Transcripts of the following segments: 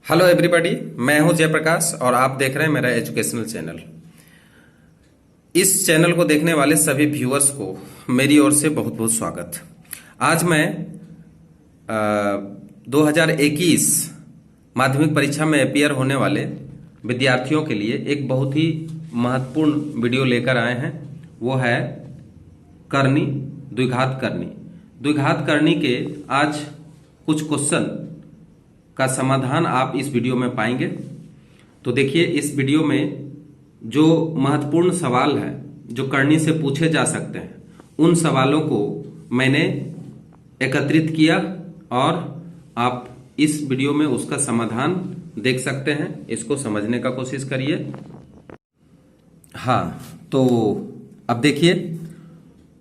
Hello everybody, मैं हूं जयप्रकाश और आप देख रहे हैं मेरा एजुकेशनल चैनल। इस चैनल को देखने वाले सभी व्यूअर्स को मेरी ओर से बहुत बहुत स्वागत। आज मैं 2021 माध्यमिक परीक्षा में अपीयर होने वाले विद्यार्थियों के लिए एक बहुत ही महत्वपूर्ण वीडियो लेकर आए हैं। वो है करनी, द्विघात करनी। द्विघात करनी के आज कुछ क्वेश्चन का समाधान आप इस वीडियो में पाएंगे। तो देखिए, इस वीडियो में जो महत्वपूर्ण सवाल है जो करनी से पूछे जा सकते हैं, उन सवालों को मैंने एकत्रित किया और आप इस वीडियो में उसका समाधान देख सकते हैं। इसको समझने का कोशिश करिए। हाँ, तो अब देखिए,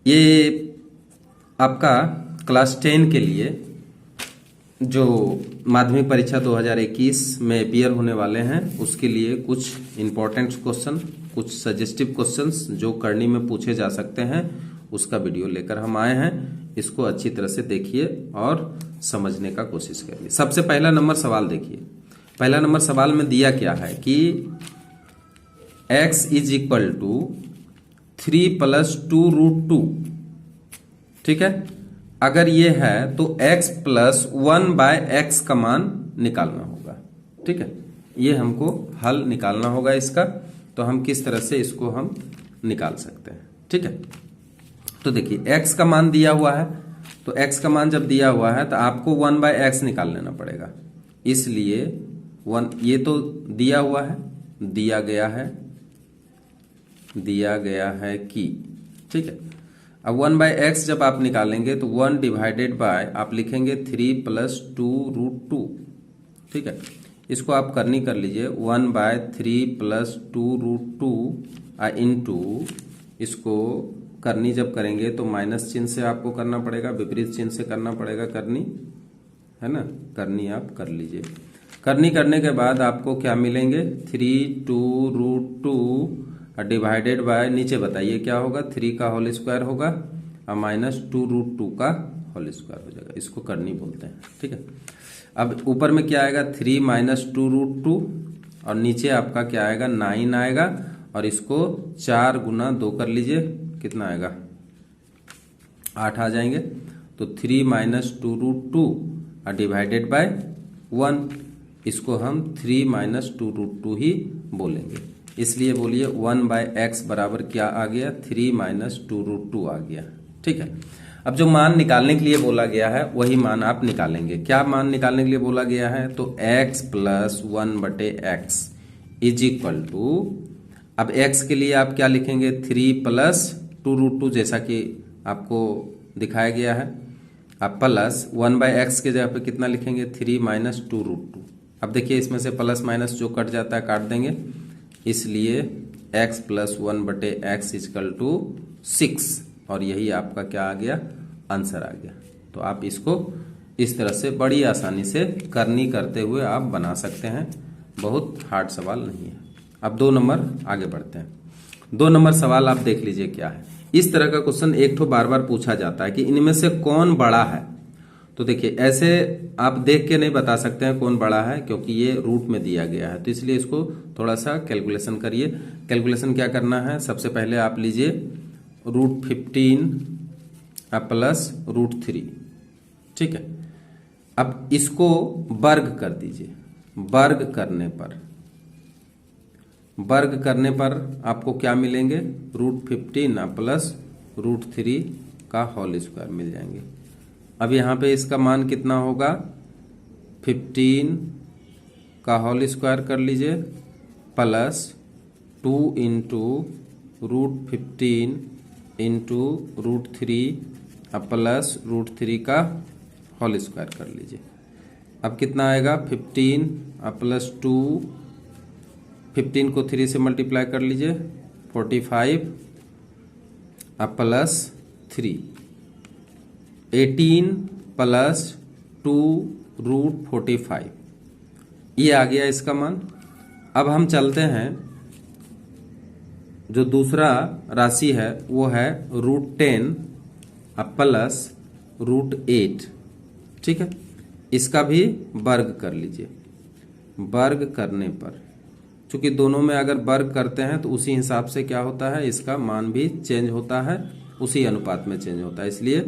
ये आपका क्लास 10 के लिए जो माध्यमिक परीक्षा 2021 में अपीयर होने वाले हैं, उसके लिए कुछ इंपॉर्टेंट क्वेश्चन, कुछ सजेस्टिव क्वेश्चंस जो करनी में पूछे जा सकते हैं, उसका वीडियो लेकर हम आए हैं। इसको अच्छी तरह से देखिए और समझने का कोशिश करिए। सबसे पहला नंबर सवाल देखिए। पहला नंबर सवाल में दिया क्या है कि x इज इक्वल टू 3 + 2√2। ठीक है, अगर ये है तो x + 1/x का मान निकालना होगा। ठीक है, ये हमको हल निकालना होगा इसका। तो हम किस तरह से इसको हम निकाल सकते हैं। ठीक है, तो देखिए, x का मान दिया हुआ है, तो x का मान जब दिया हुआ है तो आपको 1/x निकाल लेना पड़ेगा। इसलिए ये तो दिया हुआ है, दिया गया है कि, ठीक है। अब 1/x जब आप निकालेंगे तो 1 डिवाइडेड बाय आप लिखेंगे 3 + 2√2। ठीक है, इसको आप करनी कर लीजिए। 1/3 + 2√2 इंटू, इसको करनी जब करेंगे तो माइनस चिन्ह से आपको करना पड़ेगा, विपरीत चिन्ह से करना पड़ेगा करनी, है ना। करनी आप कर लीजिए। करनी करने के बाद आपको क्या मिलेंगे, 3 2√2 डिवाइडेड बाय, नीचे बताइए क्या होगा, 3 का होल स्क्वायर होगा और माइनस 2√2 का होल स्क्वायर हो जाएगा। इसको करनी बोलते हैं। ठीक है, अब ऊपर में क्या आएगा, 3 - 2√2 और नीचे आपका क्या आएगा, 9 आएगा। और इसको 4 × 2 कर लीजिए, कितना आएगा, 8 आ जाएंगे। तो 3 - 2√2 डिवाइडेड बाय 1, इसको हम 3 - 2√2 ही बोलेंगे। इसलिए बोलिए 1/x बराबर क्या आ गया, 3 - 2√2 आ गया। ठीक है, अब जो मान निकालने के लिए बोला गया है वही मान आप निकालेंगे। क्या मान निकालने के लिए बोला गया है, तो x + 1/x is equal to, अब x के लिए आप क्या लिखेंगे, 3 + 2√2, जैसा कि आपको दिखाया गया है। आप प्लस 1/x के जगह पे कितना लिखेंगे, 3 - 2√2। अब देखिए, इसमें से प्लस माइनस जो कट जाता है काट देंगे, इसलिए x + 1/x = 6 और यही आपका क्या आ गया, आंसर आ गया। तो आप इसको इस तरह से बड़ी आसानी से करनी करते हुए आप बना सकते हैं, बहुत हार्ड सवाल नहीं है। अब 2 नंबर आगे बढ़ते हैं। 2 नंबर सवाल आप देख लीजिए क्या है। इस तरह का क्वेश्चन एक ठो बार बार पूछा जाता है कि इनमें से कौन बड़ा है। तो देखिए, ऐसे आप देख के नहीं बता सकते हैं कौन बड़ा है, क्योंकि ये रूट में दिया गया है। तो इसलिए इसको थोड़ा सा कैलकुलेशन करिए। कैलकुलेशन क्या करना है, सबसे पहले आप लीजिए √15 + √3। ठीक है, अब इसको वर्ग कर दीजिए। वर्ग करने पर आपको क्या मिलेंगे, √15 + √3 का होल स्क्वायर मिल जाएंगे। अब यहाँ पे इसका मान कितना होगा, 15 का होल स्क्वायर कर लीजिए प्लस 2 × √15 × √3 प्लस √3 का होल स्क्वायर कर लीजिए। अब कितना आएगा, 15 + 2, 15 को 3 से मल्टीप्लाई कर लीजिए, 45 प्लस 3, 18 + 2√45, ये आ गया इसका मान। अब हम चलते हैं, जो दूसरा राशि है वो है √10 प्लस √8। ठीक है, इसका भी वर्ग कर लीजिए। वर्ग करने पर, चूंकि दोनों में अगर वर्ग करते हैं तो उसी हिसाब से क्या होता है, इसका मान भी चेंज होता है, उसी अनुपात में चेंज होता है, इसलिए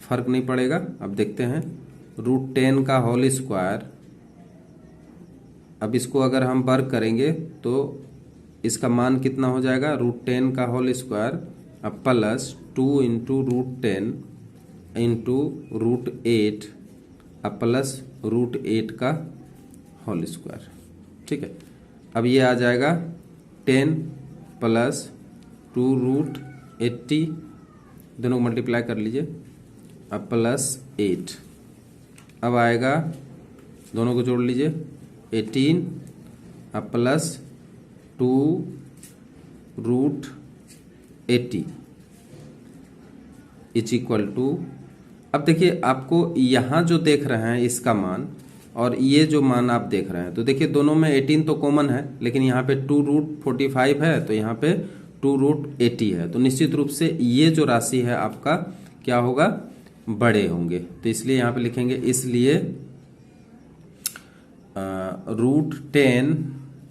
फर्क नहीं पड़ेगा। अब देखते हैं √10 का होल स्क्वायर, अब इसको अगर हम वर्ग करेंगे तो इसका मान कितना हो जाएगा, √10 का होल स्क्वायर अब प्लस 2 इंटू √10 इंटू √8 अब प्लस √8 का होल स्क्वायर। ठीक है, अब ये आ जाएगा 10 प्लस 2√80, दोनों को मल्टीप्लाई कर लीजिए, अब प्लस 8, अब आएगा दोनों को जोड़ लीजिए 18 अब प्लस 2√80 इज इक्वल टू, अब देखिए आपको यहां जो देख रहे हैं इसका मान और ये जो मान आप देख रहे हैं, तो देखिए दोनों में 18 तो कॉमन है, लेकिन यहाँ पे 2√45 है तो यहाँ पे 2√80 है, तो निश्चित रूप से ये जो राशि है आपका क्या होगा, बड़े होंगे, तो इसलिए यहाँ पे लिखेंगे, इसलिए √10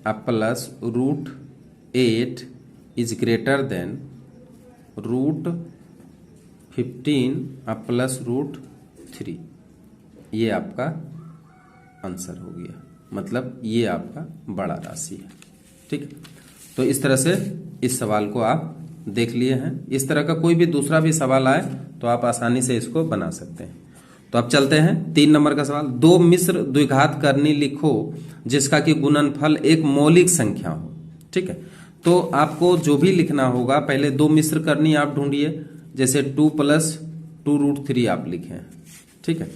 अब प्लस √8 इज ग्रेटर देन √15 अब प्लस √3, ये आपका आंसर हो गया, मतलब ये आपका बड़ा राशि है। ठीक है, तो इस तरह से इस सवाल को आप देख लिए हैं। इस तरह का कोई भी दूसरा भी सवाल आए तो आप आसानी से इसको बना सकते हैं। तो अब चलते हैं 3 नंबर का सवाल, 2 मिश्र द्विघात करनी लिखो जिसका कि गुणनफल एक मौलिक संख्या हो। ठीक है, तो आपको जो भी लिखना होगा पहले 2 मिश्र करनी आप ढूंढिए, जैसे 2 प्लस 2√3 आप लिखें। ठीक है,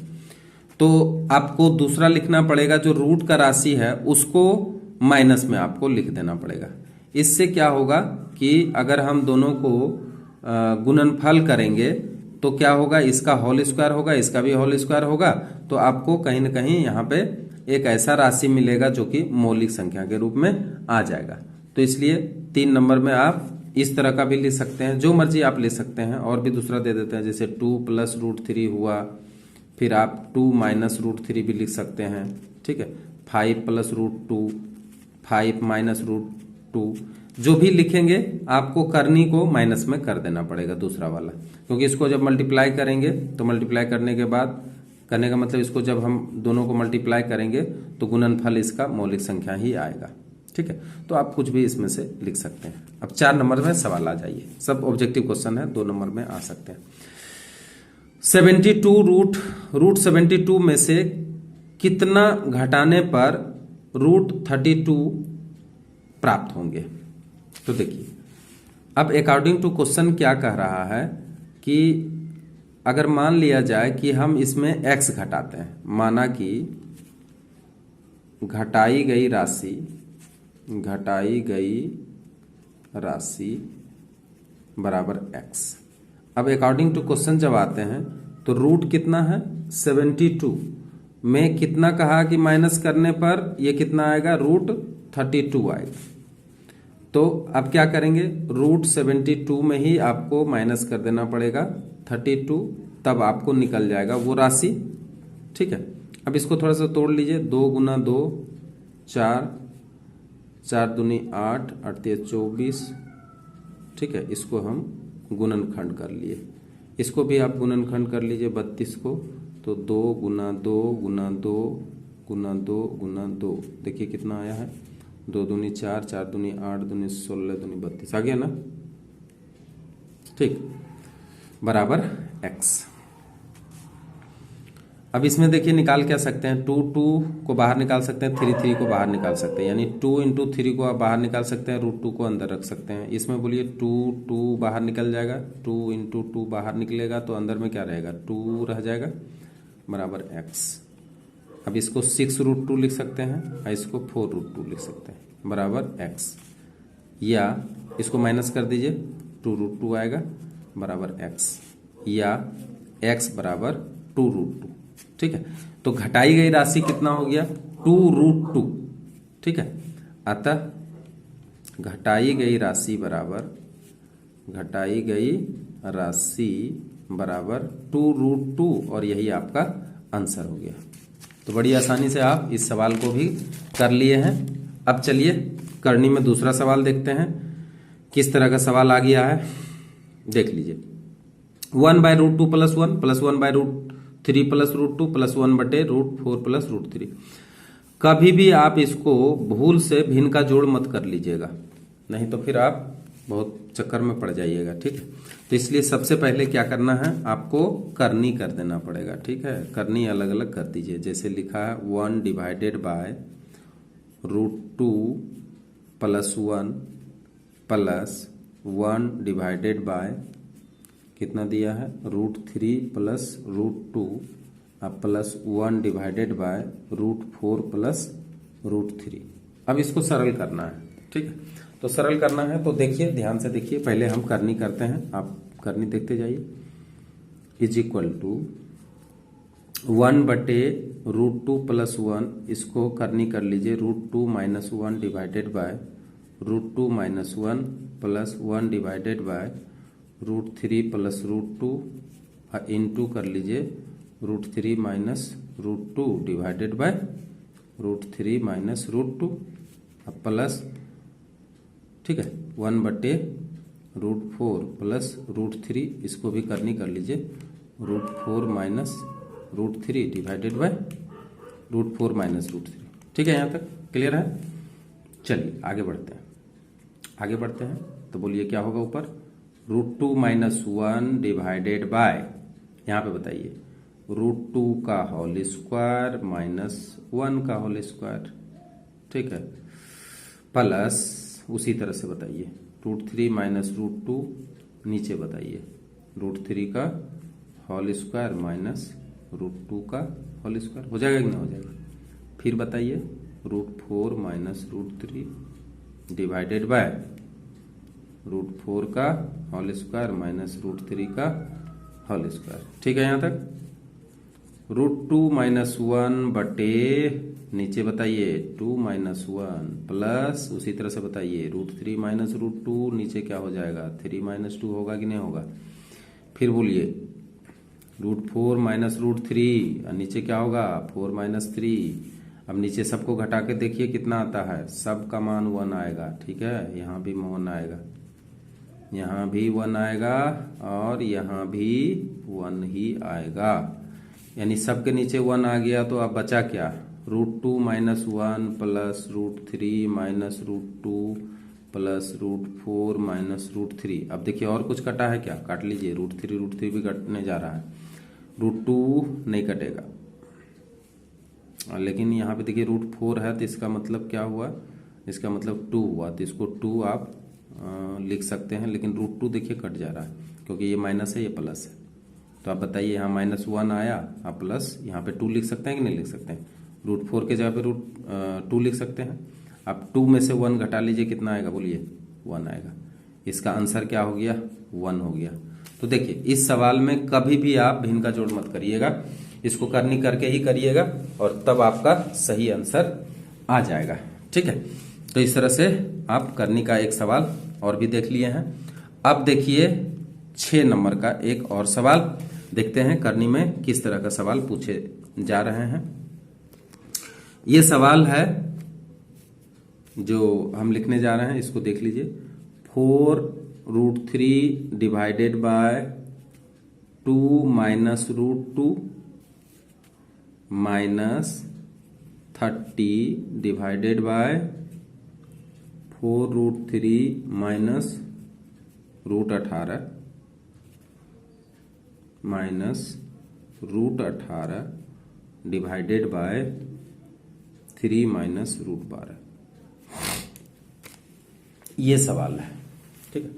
तो आपको दूसरा लिखना पड़ेगा, जो रूट का राशि है उसको माइनस में आपको लिख देना पड़ेगा। इससे क्या होगा कि अगर हम दोनों को गुणनफल करेंगे तो क्या होगा, इसका होल स्क्वायर होगा, इसका भी होल स्क्वायर होगा, तो आपको कहीं ना कहीं यहाँ पे एक ऐसा राशि मिलेगा जो कि मौलिक संख्या के रूप में आ जाएगा। तो इसलिए 3 नंबर में आप इस तरह का भी लिख सकते हैं, जो मर्जी आप ले सकते हैं, और भी दूसरा दे देते हैं, जैसे 2 प्लस √3 हुआ, फिर आप 2 माइनस √3 भी लिख सकते हैं। ठीक है, 5 प्लस √2, 5 माइनस √2, जो भी लिखेंगे आपको करनी को माइनस में कर देना पड़ेगा दूसरा वाला, क्योंकि इसको जब मल्टीप्लाई करेंगे तो मल्टीप्लाई करने के बाद, करने का मतलब इसको जब हम दोनों को मल्टीप्लाई करेंगे तो गुणनफल इसका मौलिक संख्या ही आएगा। ठीक है, तो आप कुछ भी इसमें से लिख सकते हैं। अब 4 नंबर में सवाल आ जाइए, सब ऑब्जेक्टिव क्वेश्चन है, 2 नंबर में आ सकते हैं। 72 में से कितना घटाने पर √32 प्राप्त होंगे। तो देखिए, अब अकॉर्डिंग टू क्वेश्चन क्या कह रहा है कि अगर मान लिया जाए कि हम इसमें x घटाते हैं, माना कि घटाई गई राशि बराबर x। अब अकॉर्डिंग टू क्वेश्चन जब आते हैं तो रूट कितना है, 72 में कितना कहा कि माइनस करने पर ये कितना आएगा, √32 आएगा। तो अब क्या करेंगे, √72 में ही आपको माइनस कर देना पड़ेगा 32, तब आपको निकल जाएगा वो राशि। ठीक है, अब इसको थोड़ा सा तोड़ लीजिए, 2 गुना 2 4, 4 दूनी 8, 8 24। ठीक है, इसको हम गुणनखंड कर लिए, इसको भी आप गुणनखंड कर लीजिए 32 को, तो 2 गुना 2 गुना 2 गुना 2 गुना 2, देखिए कितना आया है, 2 दूनी 4, 4 दूनी 8, दूनी 16, दूनी 32 आ गया ना। ठीक, बराबर x। अब इसमें देखिए निकाल क्या सकते हैं, 2 2 को बाहर निकाल सकते हैं, 3 3 को बाहर निकाल सकते हैं, यानी 2 इंटू 3 को आप बाहर निकाल सकते हैं, √2 को अंदर रख सकते हैं। इसमें बोलिए 2 2 बाहर निकल जाएगा, 2 इंटू 2 बाहर निकलेगा तो अंदर में क्या रहेगा, 2 रह जाएगा, बराबर x। अब इसको 6√2 लिख सकते हैं और इसको 4√2 लिख सकते हैं, बराबर x। या इसको माइनस कर दीजिए, 2√2 आएगा, बराबर x, या x बराबर 2√2। ठीक है, तो घटाई गई राशि कितना हो गया, 2√2। ठीक है, अतः घटाई गई राशि बराबर 2√2, और यही आपका आंसर हो गया। तो बड़ी आसानी से आप इस सवाल को भी कर लिए हैं। अब चलिए करनी में दूसरा सवाल देखते हैं किस तरह का सवाल आ गया है। देख लीजिए, 1/√2 + 1 +1/√3 + √2 + 1/√4 + √3। कभी भी आप इसको भूल से भिन्न का जोड़ मत कर लीजिएगा, नहीं तो फिर आप बहुत चक्कर में पड़ जाइएगा। ठीक है, तो इसलिए सबसे पहले क्या करना है, आपको करनी कर देना पड़ेगा। ठीक है, करनी अलग अलग कर दीजिए। जैसे लिखा है 1 / √2 + 1 + 1 / कितना दिया है, √3 + √2 + 1 / √4 + √3। अब इसको सरल करना है। ठीक है, तो सरल करना है तो देखिए, ध्यान से देखिए, पहले हम करनी करते हैं, आप करनी देखते जाइए। = 1/√2 + 1, इसको करनी कर लीजिए, √2 - 1 / √2 - 1 + 1 /√3 + √2 इंटू कर लीजिए √3 - √2 /√3 - √2 प्लस, ठीक है, 1/√4 + √3, इसको भी करनी कर लीजिए, √4 - √3 /√4 - √3। ठीक है, यहाँ तक क्लियर है। चलिए आगे बढ़ते हैं, आगे बढ़ते हैं तो बोलिए क्या होगा ऊपर, √2 - 1 / यहाँ पे बताइए √2 का होल स्क्वायर -1 का होल स्क्वायर। ठीक है, प्लस उसी तरह से बताइए √3 - √2, नीचे बताइए √3 का होल स्क्वायर -√2 का होल स्क्वायर। हो जाएगा कि नहीं हो जाएगा। फिर बताइए √4 - √3 /√4 का होल स्क्वायर -√3 का होल स्क्वायर। ठीक है, यहाँ तक। √2 - 1 बटे, नीचे बताइए 2 - 1 प्लस उसी तरह से बताइए √3 - √2, नीचे क्या हो जाएगा, 3 - 2 होगा कि नहीं होगा। फिर बोलिए √4 - √3 और नीचे क्या होगा, 4 - 3। अब नीचे सबको घटा के देखिए कितना आता है, सब का मान 1 आएगा। ठीक है, यहाँ भी 1 आएगा, यहाँ भी 1 आएगा और यहाँ भी 1 ही आएगा, यानी सबके नीचे 1 आ गया। तो अब बचा क्या, √2 - 1 प्लस √3 - √2 प्लस √4 - √3। अब देखिए और कुछ कटा है क्या, काट लीजिए, √3 भी कटने जा रहा है, √2 नहीं कटेगा। लेकिन यहाँ पे देखिए √4 है तो इसका मतलब क्या हुआ, इसका मतलब 2 हुआ, तो इसको 2 आप लिख सकते हैं। लेकिन √2 देखिए कट जा रहा है क्योंकि ये माइनस है, ये प्लस है। तो आप बताइए यहाँ -1 आया, आप प्लस यहाँ पे 2 लिख सकते हैं कि नहीं लिख सकते हैं। √4 के जगह पे √2 लिख सकते हैं। आप 2 में से 1 घटा लीजिए, कितना आएगा बोलिए, 1 आएगा। इसका आंसर क्या हो गया, 1 हो गया। तो देखिए इस सवाल में कभी भी आप भिन्न का जोड़ मत करिएगा, इसको करनी करके ही करिएगा और तब आपका सही आंसर आ जाएगा। ठीक है, तो इस तरह से आप करनी का एक सवाल और भी देख लिए हैं। अब देखिए 6 नंबर का एक और सवाल देखते हैं, करनी में किस तरह का सवाल पूछे जा रहे हैं। ये सवाल है जो हम लिखने जा रहे हैं, इसको देख लीजिए। 4√3 divided by 2 - √2 -30 divided by 4√3 -√18 -√18 divided by 3 - √12। ये सवाल है। ठीक है,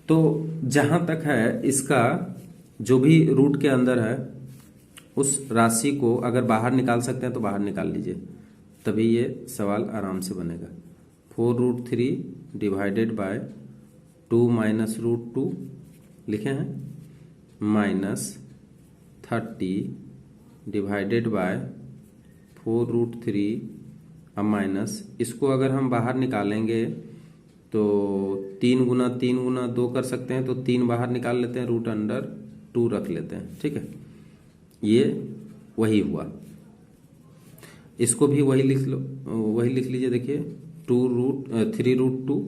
तो जहां तक है इसका जो भी रूट के अंदर है उस राशि को अगर बाहर निकाल सकते हैं तो बाहर निकाल लीजिए, तभी ये सवाल आराम से बनेगा। 4√3 डिवाइडेड बाय 2 - √2 लिखे हैं -30 डिवाइडेड बाय 4√3 अब माइनस, इसको अगर हम बाहर निकालेंगे तो 3 गुना 3 गुना 2 कर सकते हैं, तो 3 बाहर निकाल लेते हैं, √2 रख लेते हैं। ठीक है, ये वही हुआ। इसको भी वही लिख लो, वही लिख लीजिए। देखिए 3√2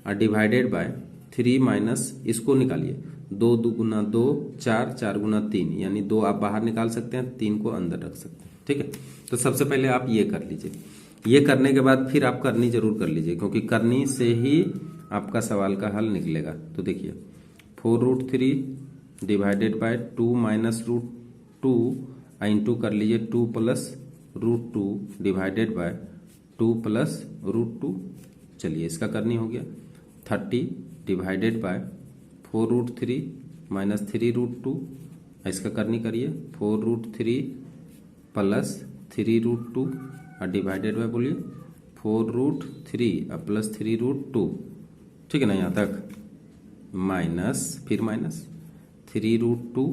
और डिवाइडेड बाय 3 माइनस इसको निकालिए, 2 गुना 2 4, 4 गुना 3, यानी 2 आप बाहर निकाल सकते हैं, 3 को अंदर रख सकते हैं। ठीक है, तो सबसे पहले आप ये कर लीजिए। ये करने के बाद फिर आप करनी जरूर कर लीजिए, क्योंकि करनी से ही आपका सवाल का हल निकलेगा। तो देखिए 4√3 डिवाइडेड बाय 2 माइनस √2 इंटू कर लीजिए 2 प्लस √2 डिवाइडेड बाय 2 प्लस √2। चलिए इसका करनी हो गया 30 डिवाइडेड बाय 4√3 माइनस 3√2। इसका करनी करिए 4√3 प्लस 3√2 और डिवाइडेड बाय बोलिए 4√3 प्लस 3√2। ठीक है ना, यहाँ तक माइनस, फिर माइनस 3√2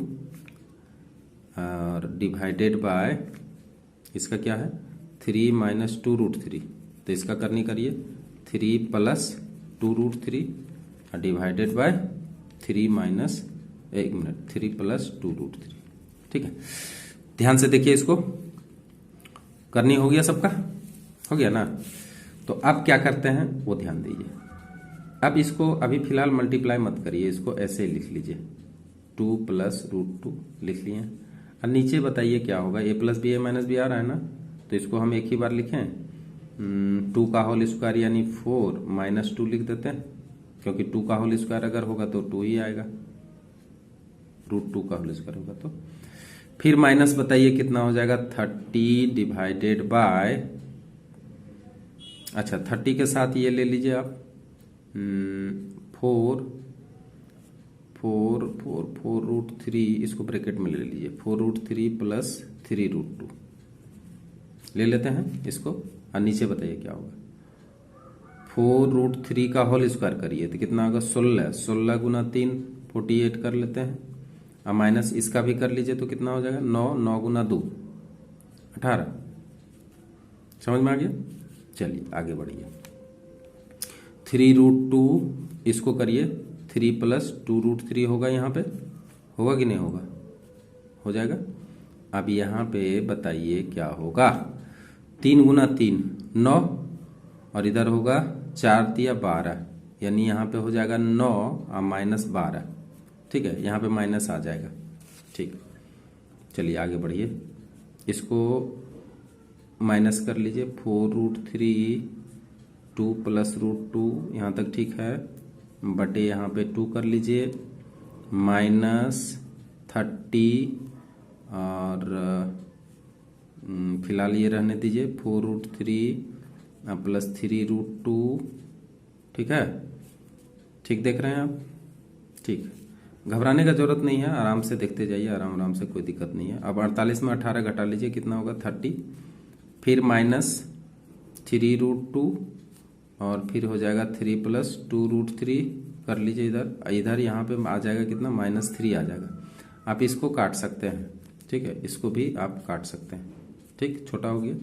और डिवाइडेड बाय इसका क्या है 3 माइनस 2√3। तो इसका करनी करिए 3 प्लस 2√3 और डिवाइडेड बाय 3 माइनस 3 प्लस 2√3। ठीक है, ध्यान से देखिए, इसको करनी हो गया, सबका हो गया ना। तो अब क्या करते हैं वो ध्यान दीजिए। अब इसको अभी फिलहाल मल्टीप्लाई मत करिए, इसको ऐसे ही लिख लीजिए 2 प्लस √2 लिख लिए। और नीचे बताइए क्या होगा, a plus B A minus B आ रहा है ना, तो इसको हम एक ही बार लिखें 2 का होल स्क्वायर यानी 4 माइनस 2 लिख देते हैं, क्योंकि 2 का होल स्क्वायर अगर होगा तो 2 ही आएगा, √2 का होल स्क्वायर होगा तो। फिर माइनस बताइए कितना हो जाएगा 30 डिवाइडेड बाय, अच्छा 30 के साथ ये ले लीजिए आप 4√3, इसको ब्रैकेट में ले लीजिए 4√3 प्लस 3√2 ले लेते हैं इसको। और नीचे बताइए क्या होगा 4√3 का होल स्क्वायर करिए तो कितना होगा 16, 16 गुना 3 48 कर लेते हैं। और माइनस इसका भी कर लीजिए तो कितना हो जाएगा 9, 9 गुना 2 18। समझ में आ गया। चलिए आगे बढ़िए 3√2 इसको करिए 3 प्लस 2√3 होगा, यहाँ पे होगा कि नहीं होगा, हो जाएगा। अब यहाँ पे बताइए क्या होगा 3 गुना 3 9 और इधर होगा 4 तिया 12, यानी यहाँ पे हो जाएगा 9 और माइनस 12। ठीक है, यहाँ पे माइनस आ जाएगा। ठीक, चलिए आगे बढ़िए, इसको माइनस कर लीजिए 4√3 2 प्लस √2 यहाँ तक ठीक है, बटे यहाँ पे 2 कर लीजिए माइनस 30 और फिलहाल ये रहने दीजिए 4√3 प्लस 3√2। ठीक है, ठीक देख रहे हैं आप। ठीक, घबराने का जरूरत नहीं है, आराम से देखते जाइए, आराम आराम से, कोई दिक्कत नहीं है। अब 48 में 18 घटा लीजिए कितना होगा 30, फिर माइनस 3√2 और फिर हो जाएगा 3 प्लस 2√3 कर लीजिए इधर, इधर यहाँ पे आ जाएगा कितना -3 आ जाएगा। आप इसको काट सकते हैं, ठीक है, इसको भी आप काट सकते हैं। ठीक, छोटा हो गया,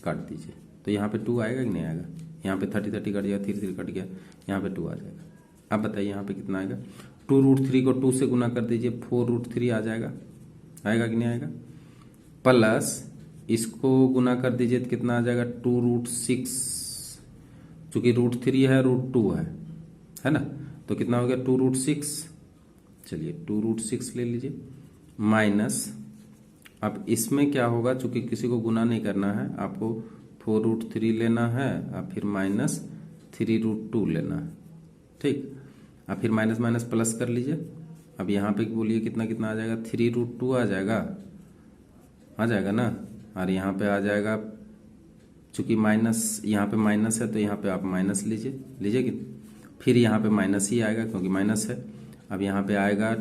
काट दीजिए तो यहाँ पे 2 आएगा कि नहीं आएगा, यहाँ पे 30 30 कट गया, 3 3 कट गया, यहाँ पे 2 आ जाएगा। अब बताइए यहाँ पे कितना आएगा, 2√3 को 2 से गुना कर दीजिए 4√3 आ जाएगा, आएगा कि नहीं आएगा, प्लस इसको गुना कर दीजिए तो कितना आ जाएगा 2√6, चूंकि √3 है √2 है ना, तो कितना हो गया 2√6। चलिए 2√6 ले लीजिए माइनस, अब इसमें क्या होगा, चूंकि किसी को गुना नहीं करना है, आपको 4√3 लेना है और फिर माइनस 3√2 लेना है। ठीक, अब फिर माइनस माइनस प्लस कर लीजिए। अब यहाँ पे बोलिए कितना कितना आ जाएगा 3√2 आ जाएगा ना, और यहाँ पे आ जाएगा, चूंकि माइनस यहाँ पे माइनस है तो यहाँ पे आप माइनस लीजिए कि फिर यहाँ पे माइनस ही आएगा क्योंकि माइनस है। अब यहाँ पे आएगा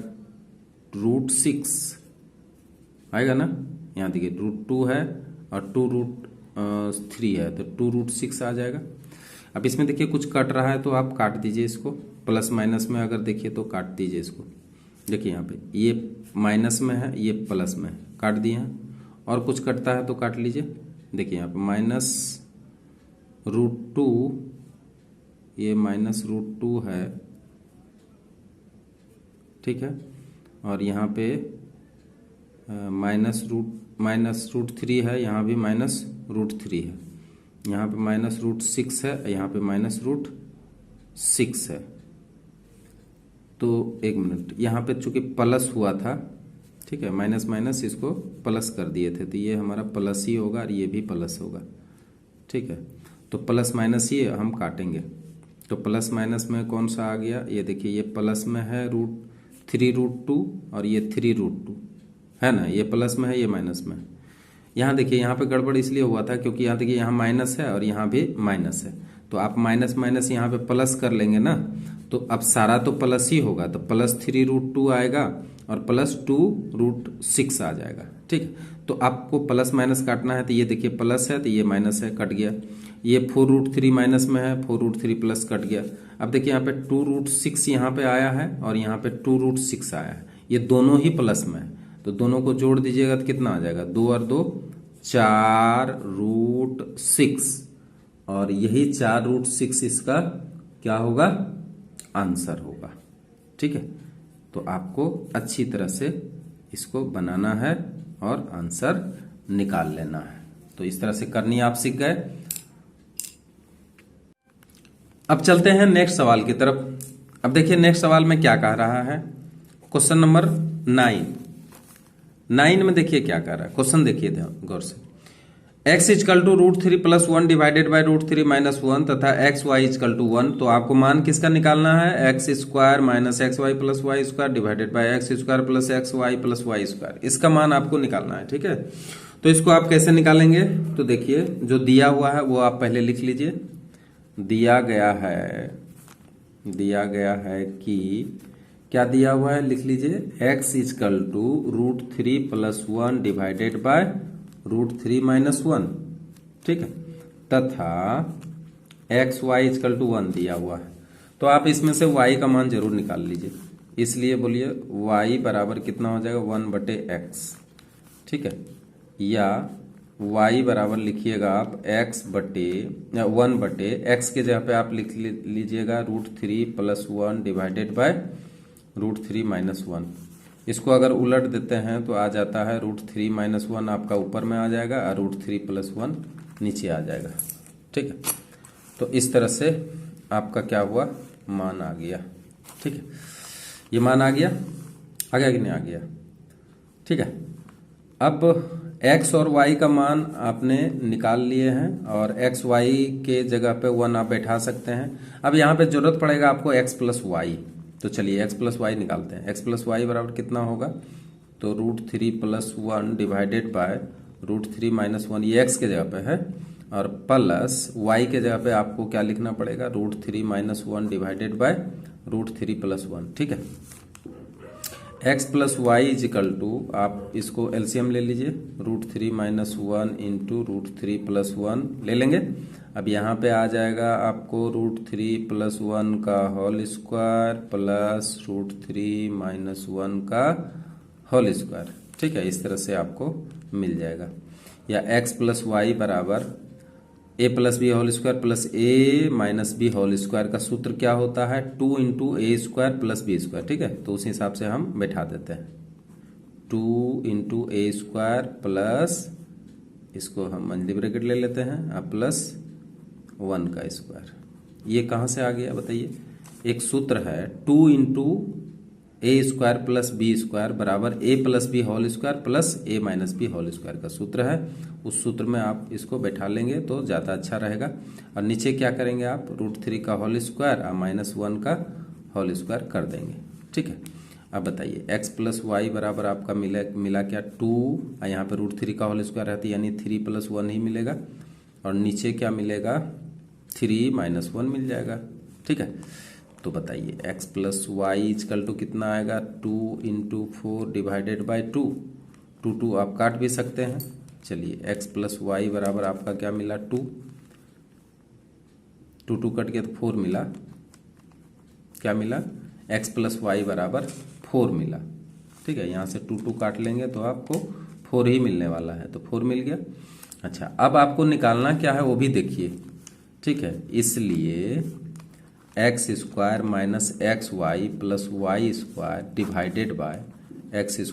√6 आएगा ना, यहाँ देखिए √2 है और 2√3 है तो 2√6 आ जाएगा। अब इसमें देखिए कुछ कट रहा है तो आप काट दीजिए इसको, प्लस माइनस में अगर देखिए तो काट दीजिए इसको। देखिए यहाँ पे ये माइनस में है, ये प्लस में है, काट दिए हैं। और कुछ कटता है तो काट लीजिए। देखिए यहाँ पे -√2, ये -√2 है, ठीक है, और यहाँ पे -√3 है, यहाँ भी √3 है, यहाँ पे -√6 है, यहाँ पे -√6 है। तो एक मिनट, यहाँ पे चूंकि प्लस हुआ था, ठीक है, माइनस माइनस इसको प्लस कर दिए थे, तो ये हमारा प्लस ही होगा और ये भी प्लस होगा, ठीक है। तो प्लस माइनस ही हम काटेंगे, तो प्लस माइनस में कौन सा आ गया, ये देखिए, ये प्लस में है √3√2 और ये 3√2 है ना, ये प्लस में है, ये माइनस में है। यहाँ देखिए, यहाँ पे गड़बड़ इसलिए हुआ था क्योंकि यहाँ देखिए, यहाँ माइनस है और यहाँ भी माइनस है, तो आप माइनस माइनस यहाँ पे प्लस कर लेंगे ना, तो अब सारा तो प्लस ही होगा, तो +3√2 आएगा और +2√6 आ जाएगा, ठीक है। तो आपको प्लस माइनस काटना है, तो ये देखिए प्लस है तो ये माइनस है, कट गया। ये 4√3 माइनस में है, 4√3 प्लस कट गया। अब देखिए यहाँ पे 2√6 यहाँ पे आया है और यहाँ पे 2√6 आया है, ये दोनों ही प्लस में है, तो दोनों को जोड़ दीजिएगा तो कितना आ जाएगा, 2 और 2 4√6, और यही 4√6 इसका क्या होगा, आंसर होगा, ठीक है। तो आपको अच्छी तरह से इसको बनाना है और आंसर निकाल लेना है। तो इस तरह से करनी आप सीख गए। अब चलते हैं नेक्स्ट सवाल की तरफ। अब देखिए नेक्स्ट सवाल में क्या कह रहा है, क्वेश्चन नंबर 9 में देखिए क्या कह रहा है, क्वेश्चन देखिए ध्यान गौर से। x is equal to √3 + 1 divided by √3 - 1 तथा x y इजकल टू 1, तो आपको मान किसका निकालना है, x² - xy + y² divided by x² + xy + y², इसका मान आपको निकालना है, ठीक है। तो इसको आप कैसे निकालेंगे, तो देखिए जो दिया हुआ है वो आप पहले लिख लीजिए। दिया गया है कि क्या दिया हुआ है, लिख लीजिए, x is equal to √3 + 1 divided by √3 - 1, ठीक है, तथा xy इजकल टू 1 दिया हुआ है। तो आप इसमें से y का मान जरूर निकाल लीजिए, इसलिए बोलिए y बराबर कितना हो जाएगा, 1/x, ठीक है, या y बराबर लिखिएगा आप 1/x के जगह पे आप लिख लीजिएगा √3 + 1 डिवाइडेड बाय √3 - 1। इसको अगर उलट देते हैं तो आ जाता है √3 - 1 आपका ऊपर में आ जाएगा और √3 + 1 नीचे आ जाएगा, ठीक है। तो इस तरह से आपका क्या हुआ, मान आ गया, ठीक है। ये मान आ गया कि नहीं आ गया, ठीक है। अब x और y का मान आपने निकाल लिए हैं और x y के जगह पे 1 आप बैठा सकते हैं। अब यहाँ पे जरूरत पड़ेगा आपको x + y, तो चलिए x + y निकालते हैं। x + y बराबर कितना होगा, तो √3 + 1 डिवाइडेड बाय √3 - 1, ये x के जगह पे है, और प्लस y के जगह पे आपको क्या लिखना पड़ेगा, √3 - 1 डिवाइडेड बाय √3 + 1, ठीक है। x + y इजिकल टू, आप इसको एलसीएम ले लीजिए, √3 - 1 इंटू √3 + 1 ले लेंगे। अब यहाँ पे आ जाएगा आपको √3 + 1 का होल स्क्वायर प्लस √3 - 1 का होल स्क्वायर, ठीक है। इस तरह से आपको मिल जाएगा, या x + y बराबर a + b whole square plus a - b whole square का सूत्र क्या होता है, 2 × a² + b², ठीक है। तो उस हिसाब से हम बैठा देते हैं, 2 × a² प्लस, इसको हम मंझली ब्रैकेट ले लेते हैं, प्लस 1 का स्क्वायर। ये कहाँ से आ गया बताइए, एक सूत्र है 2 × a² + b² बराबर a + b whole square plus a - b whole square का सूत्र है। उस सूत्र में आप इसको बैठा लेंगे तो ज़्यादा अच्छा रहेगा। और नीचे क्या करेंगे आप, √3 का होल स्क्वायर और -1 का होल स्क्वायर कर देंगे, ठीक है। अब बताइए x + y बराबर आपका मिला क्या, 2, और यहाँ पे √3 का होल स्क्वायर रहती है यानी 3 + 1 ही मिलेगा, और नीचे क्या मिलेगा, 3 - 1 मिल जाएगा, ठीक है। तो बताइए x + y इजकल टू कितना आएगा, 2 × 4 डिवाइडेड बाय 2, 2 आप काट भी सकते हैं। चलिए x + y बराबर आपका क्या मिला, 2 कट गया तो 4 मिला, क्या मिला, x + y बराबर 4 मिला, ठीक है। यहाँ से 2 काट लेंगे तो आपको 4 ही मिलने वाला है, तो 4 मिल गया। अच्छा, अब आपको निकालना क्या है वो भी देखिए, ठीक है। इसलिए x² - xy + y² divided by x² +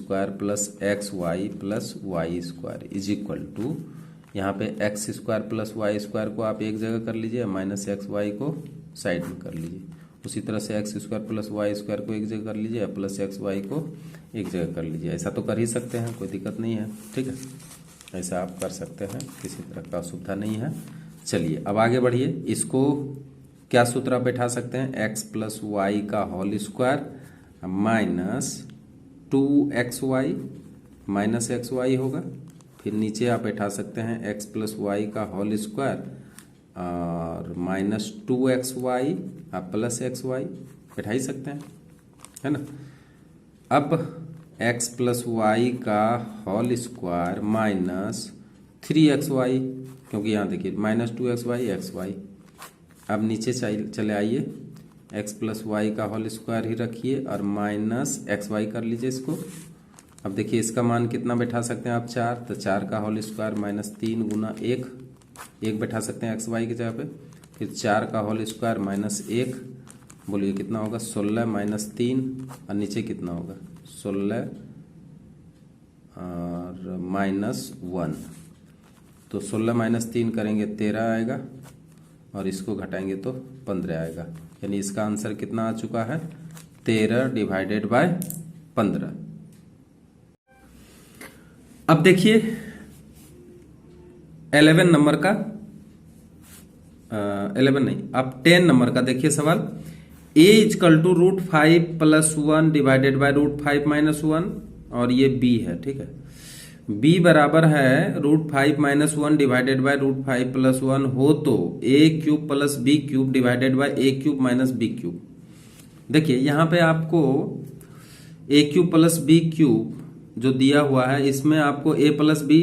xy + y² is equal to यहाँ पे x square plus y square को आप एक जगह कर लीजिए, माइनस एक्स वाई को साइड में कर लीजिए। उसी तरह से x square plus y square को एक जगह कर लीजिए, प्लस एक्स वाई को एक जगह कर लीजिए। ऐसा तो कर ही सकते हैं, कोई दिक्कत नहीं है, ठीक है, ऐसा आप कर सकते हैं, किसी तरह का असुविधा नहीं है। चलिए अब आगे बढ़िए। इसको क्या सूत्र आप बैठा सकते हैं, एक्स प्लस वाई का whole square minus 2xy minus x y होगा। फिर नीचे आप बैठा सकते हैं एक्स प्लस वाई का होल स्क्वायर और माइनस 2xy आप प्लस एक्स वाई बैठा ही सकते हैं, है ना। अब x प्लस वाई का होल स्क्वायर माइनस 3xy, क्योंकि यहाँ देखिए माइनस 2xy एक्स वाई। अब नीचे चले आइए, x प्लस वाई का होल स्क्वायर ही रखिए और माइनस एक्स वाई कर लीजिए इसको। अब देखिए इसका मान कितना बैठा सकते हैं आप, 4, तो 4 का होल स्क्वायर माइनस 3 गुना 1 बैठा सकते हैं एक्स वाई की जगह पे। फिर 4 का होल स्क्वायर माइनस 1, बोलिए कितना होगा, 16 माइनस 3 और नीचे कितना होगा 16 और माइनस 1, तो 16 माइनस 3 करेंगे 13 आएगा और इसको घटाएंगे तो 15 आएगा। यानी इसका आंसर कितना आ चुका है, 13 डिवाइडेड बाय 15। अब देखिए 11 नंबर का 11 नहीं, अब 10 नंबर का देखिए सवाल। a is equal to √5 plus 1 divided by √5 minus 1 और ये b है, ठीक है। b बराबर है √5 माइनस 1 डिवाइडेड बाय √5 प्लस 1 हो तो a cube plus b cube divided by a cube minus b cube. देखिए यहाँ पे आपको a cube plus b cube जो दिया हुआ है इसमें आपको a प्लस b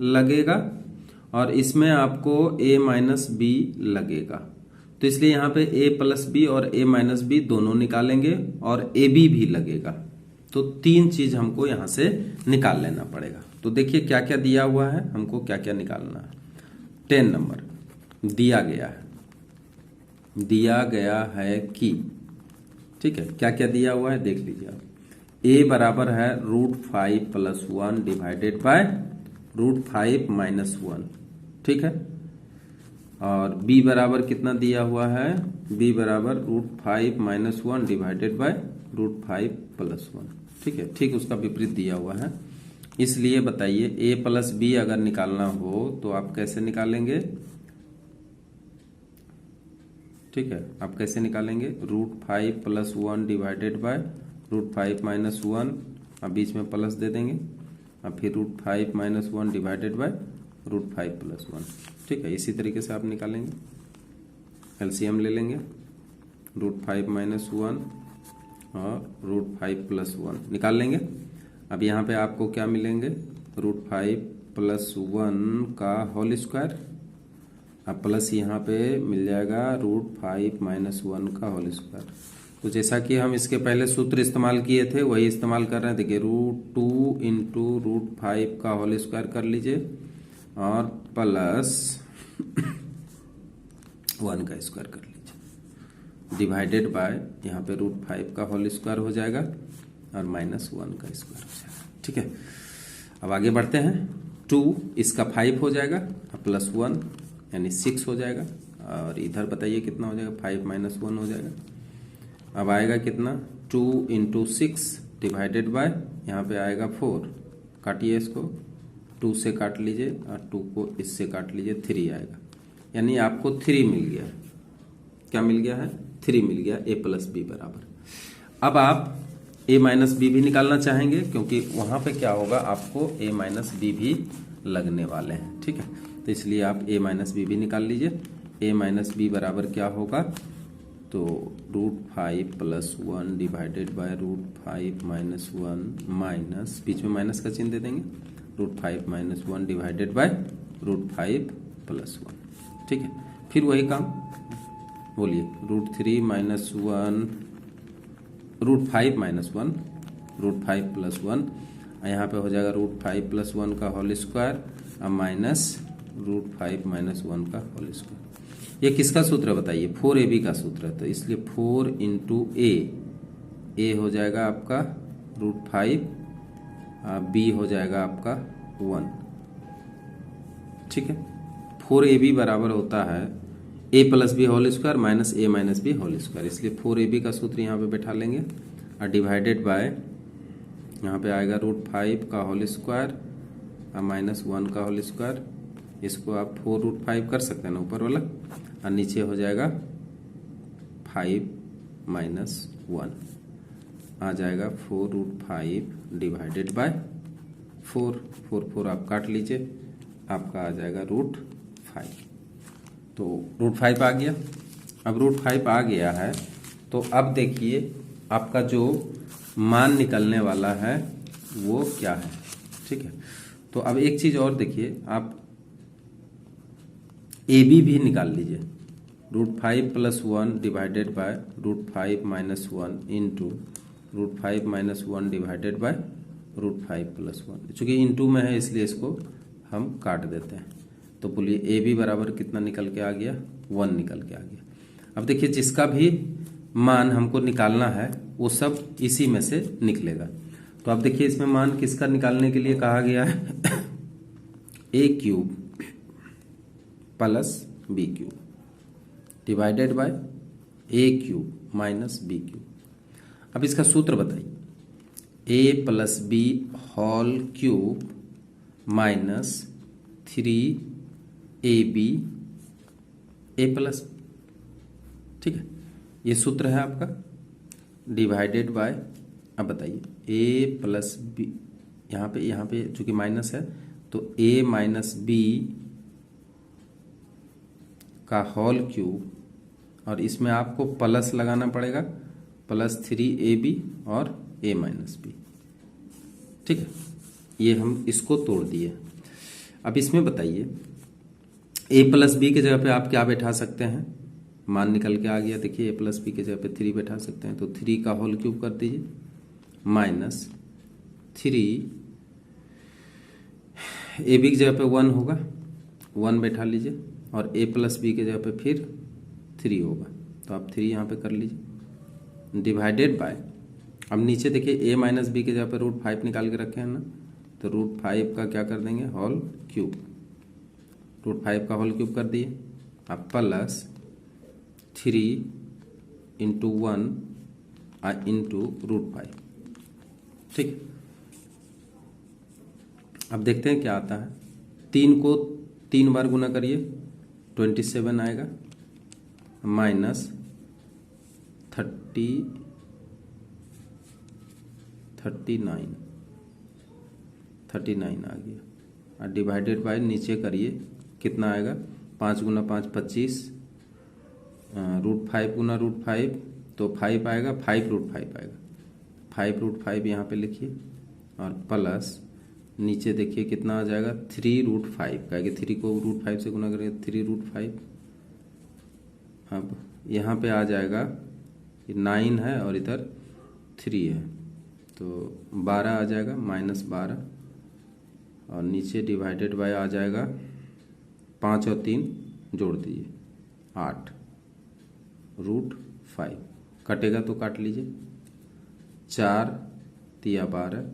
लगेगा और इसमें आपको a माइनस b लगेगा, तो इसलिए यहाँ पे a प्लस b और a माइनस b दोनों निकालेंगे और ab भी लगेगा। तो 3 चीज हमको यहाँ से निकाल लेना पड़ेगा। तो देखिए क्या क्या दिया हुआ है, हमको क्या क्या निकालना है। 10 नंबर दिया गया है कि, ठीक है, क्या क्या दिया हुआ है देख लीजिए आप। a बराबर है √5 प्लस 1 डिवाइडेड बाय √5 माइनस 1, ठीक है। और b बराबर कितना दिया हुआ है, b बराबर √5 माइनस 1 डिवाइडेड बाय √5 प्लस 1, ठीक है। ठीक उसका विपरीत दिया हुआ है, इसलिए बताइए a प्लस b अगर निकालना हो तो आप कैसे निकालेंगे, ठीक है। आप कैसे निकालेंगे, √5 प्लस 1 डिवाइडेड बाय √5 माइनस 1, अब बीच में प्लस दे देंगे, अब फिर √5 माइनस 1 डिवाइडेड बाय √5 प्लस 1, ठीक है। इसी तरीके से आप निकालेंगे, एलसीएम ले लेंगे, √5 माइनस 1 और √5 प्लस 1 निकाल लेंगे। अब यहाँ पे आपको क्या मिलेंगे, √5 प्लस 1 का होल स्क्वायर, अब प्लस यहाँ पे मिल जाएगा √5 माइनस 1 का होल स्क्वायर। तो जैसा कि हम इसके पहले सूत्र इस्तेमाल किए थे वही इस्तेमाल कर रहे हैं। देखिए √2 इंटू √5 का होल स्क्वायर कर लीजिए और प्लस 1 का स्क्वायर कर लीजिए डिवाइडेड बाय यहाँ पे √5 का होल स्क्वायर हो जाएगा और माइनस 1 का स्क्वायर हो जाएगा, ठीक है। अब आगे बढ़ते हैं। 2 इसका 5 हो जाएगा और प्लस 1 यानी 6 हो जाएगा और इधर बताइए कितना हो जाएगा, 5 माइनस 1 हो जाएगा। अब आएगा कितना, 2 इंटू 6 डिवाइडेड बाय यहाँ पे आएगा 4, काटिए इसको, 2 से काट लीजिए और 2 को इससे काट लीजिए, 3 आएगा। यानी आपको 3 मिल गया है, क्या मिल गया है, 3 मिल गया, a प्लस बी बराबर। अब आप a माइनस बी भी निकालना चाहेंगे क्योंकि वहां पे क्या होगा, आपको a माइनस बी भी लगने वाले हैं, ठीक है। तो इसलिए आप a माइनस बी भी निकाल लीजिए। a माइनस बी बराबर क्या होगा, तो √5 plus 1 divided by √5 minus 1 minus, बीच में माइनस का चिन्ह दे देंगे, √5 माइनस 1 डिवाइडेड बाय √5 प्लस 1, ठीक है। फिर वही काम बोलिए, √3 माइनस 1, √5 माइनस 1, √5 प्लस 1, यहाँ पे हो जाएगा √5 प्लस 1 का होल स्क्वायर और माइनस √5 माइनस 1 का होल स्क्वायर। ये किसका सूत्र है बताइए, 4ab का सूत्र है, तो इसलिए 4 इंटू a हो जाएगा आपका √5, b हो जाएगा आपका 1, ठीक है। 4ab बराबर होता है a plus b whole square minus a minus b whole square, इसलिए 4ab का सूत्र यहाँ पे बैठा लेंगे और डिवाइडेड बाय यहाँ पे आएगा √5 का होल स्क्वायर और -1 का होल स्क्वायर। इसको आप 4√5 कर सकते हैं ना ऊपर वाला, और नीचे हो जाएगा 5 - 1 आ जाएगा 4√5 डिवाइडेड बाय 4 आप काट लीजिए, आपका आ जाएगा √5। तो √5 आ गया। अब √5 आ गया है तो अब देखिए आपका जो मान निकलने वाला है वो क्या है, ठीक है। तो अब एक चीज और देखिए, आप AB भी निकाल लीजिए। √5 + 1 divided by √5 - 1 into √5 - 1 divided by √5 + 1। चूंकि इंटू में है इसलिए इसको हम काट देते हैं। तो बोलिए AB बराबर कितना निकल के आ गया, 1 निकल के आ गया। अब देखिए जिसका भी मान हमको निकालना है वो सब इसी में से निकलेगा। तो अब देखिए इसमें मान किसका निकालने के लिए कहा गया है a³ + b³ divided by a³ - b³। अब इसका सूत्र बताइए, a + b whole cube minus 3ab a+, ठीक है। ये सूत्र है आपका डिवाइडेड बाय, अब बताइए a + b, यहाँ पे चूंकि माइनस है तो a - b का होल क्यूब, और इसमें आपको प्लस लगाना पड़ेगा +3ab और a - b, ठीक है। ये हम इसको तोड़ दिए। अब इसमें बताइए a + b के जगह पे आप क्या बैठा सकते हैं, मान निकल के आ गया। देखिए a + b के जगह पे 3 बैठा सकते हैं, तो 3 का होल क्यूब कर दीजिए -3 ab की जगह पे 1 होगा, 1 बैठा लीजिए, और a + b के जगह पे फिर 3 होगा, तो आप 3 यहाँ पे कर लीजिए डिवाइडेड बाय। अब नीचे देखिए a - b के जगह पे √5 निकाल के रखे हैं ना, तो √5 का क्या कर देंगे, होल क्यूब, √5 का होल क्यूब कर दिए, अब +3 × 1 इंटू √5, ठीक। अब देखते हैं क्या आता है। 3 को 3 बार गुना करिए 27 आएगा, -39 आ गया, और डिवाइडेड बाय नीचे करिए कितना आएगा, 5 × 5 25, √5 × √5 तो 5 आएगा, 5√5 आएगा, 5√5 यहाँ पे लिखिए, और प्लस नीचे देखिए कितना आ जाएगा 3√5 का, 3 को √5 से गुना करेंगे 3√5। अब यहाँ पे आ जाएगा 9 है और इधर 3 है, तो 12 आ जाएगा, -12, और नीचे डिवाइडेड बाय आ जाएगा 5 और 3 जोड़ दीजिए 8√5, कटेगा तो काट लीजिए, 4 × 12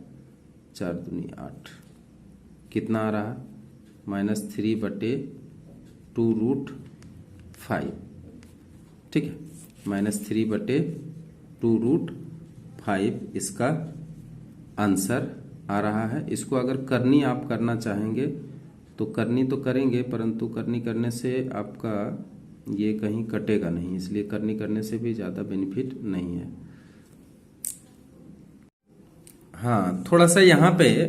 4 दूनी 8, कितना आ रहा, -3/2√5, ठीक है, -3/2√5 इसका आंसर आ रहा है। इसको अगर करनी आप करना चाहेंगे तो करनी तो करेंगे, परंतु करनी करने से आपका ये कहीं कटेगा नहीं, इसलिए करनी करने से भी ज़्यादा बेनिफिट नहीं है। हाँ, थोड़ा सा यहाँ पे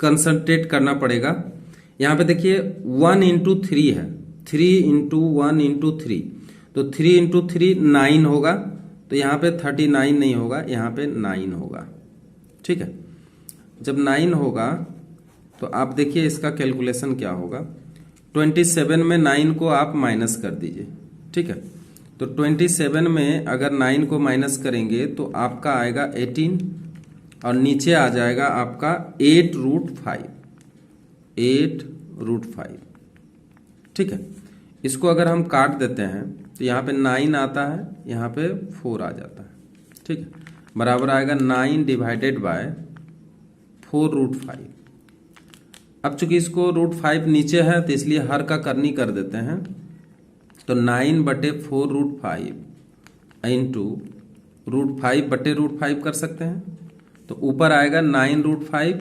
कंसंट्रेट करना पड़ेगा। यहाँ पे देखिए 1 × 3 है, 3 × 1 × 3, तो 3 × 3 9 होगा, तो यहाँ पे 39 नहीं होगा, यहाँ पे 9 होगा, ठीक है। जब 9 होगा तो आप देखिए इसका कैलकुलेशन क्या होगा। 27 में 9 को आप माइनस कर दीजिए, ठीक है। तो 27 में अगर 9 को माइनस करेंगे तो आपका आएगा 18, और नीचे आ जाएगा आपका 8√5, 8√5, ठीक है। इसको अगर हम काट देते हैं तो यहाँ पे 9 आता है, यहाँ पे 4 आ जाता है, ठीक है, बराबर आएगा 9 डिवाइडेड बाय 4√5। अब चूंकि इसको √5 नीचे है तो इसलिए हर का करनी कर देते हैं, तो 9/4 √5 इंटू √5/√5 कर सकते हैं। तो ऊपर आएगा 9 √5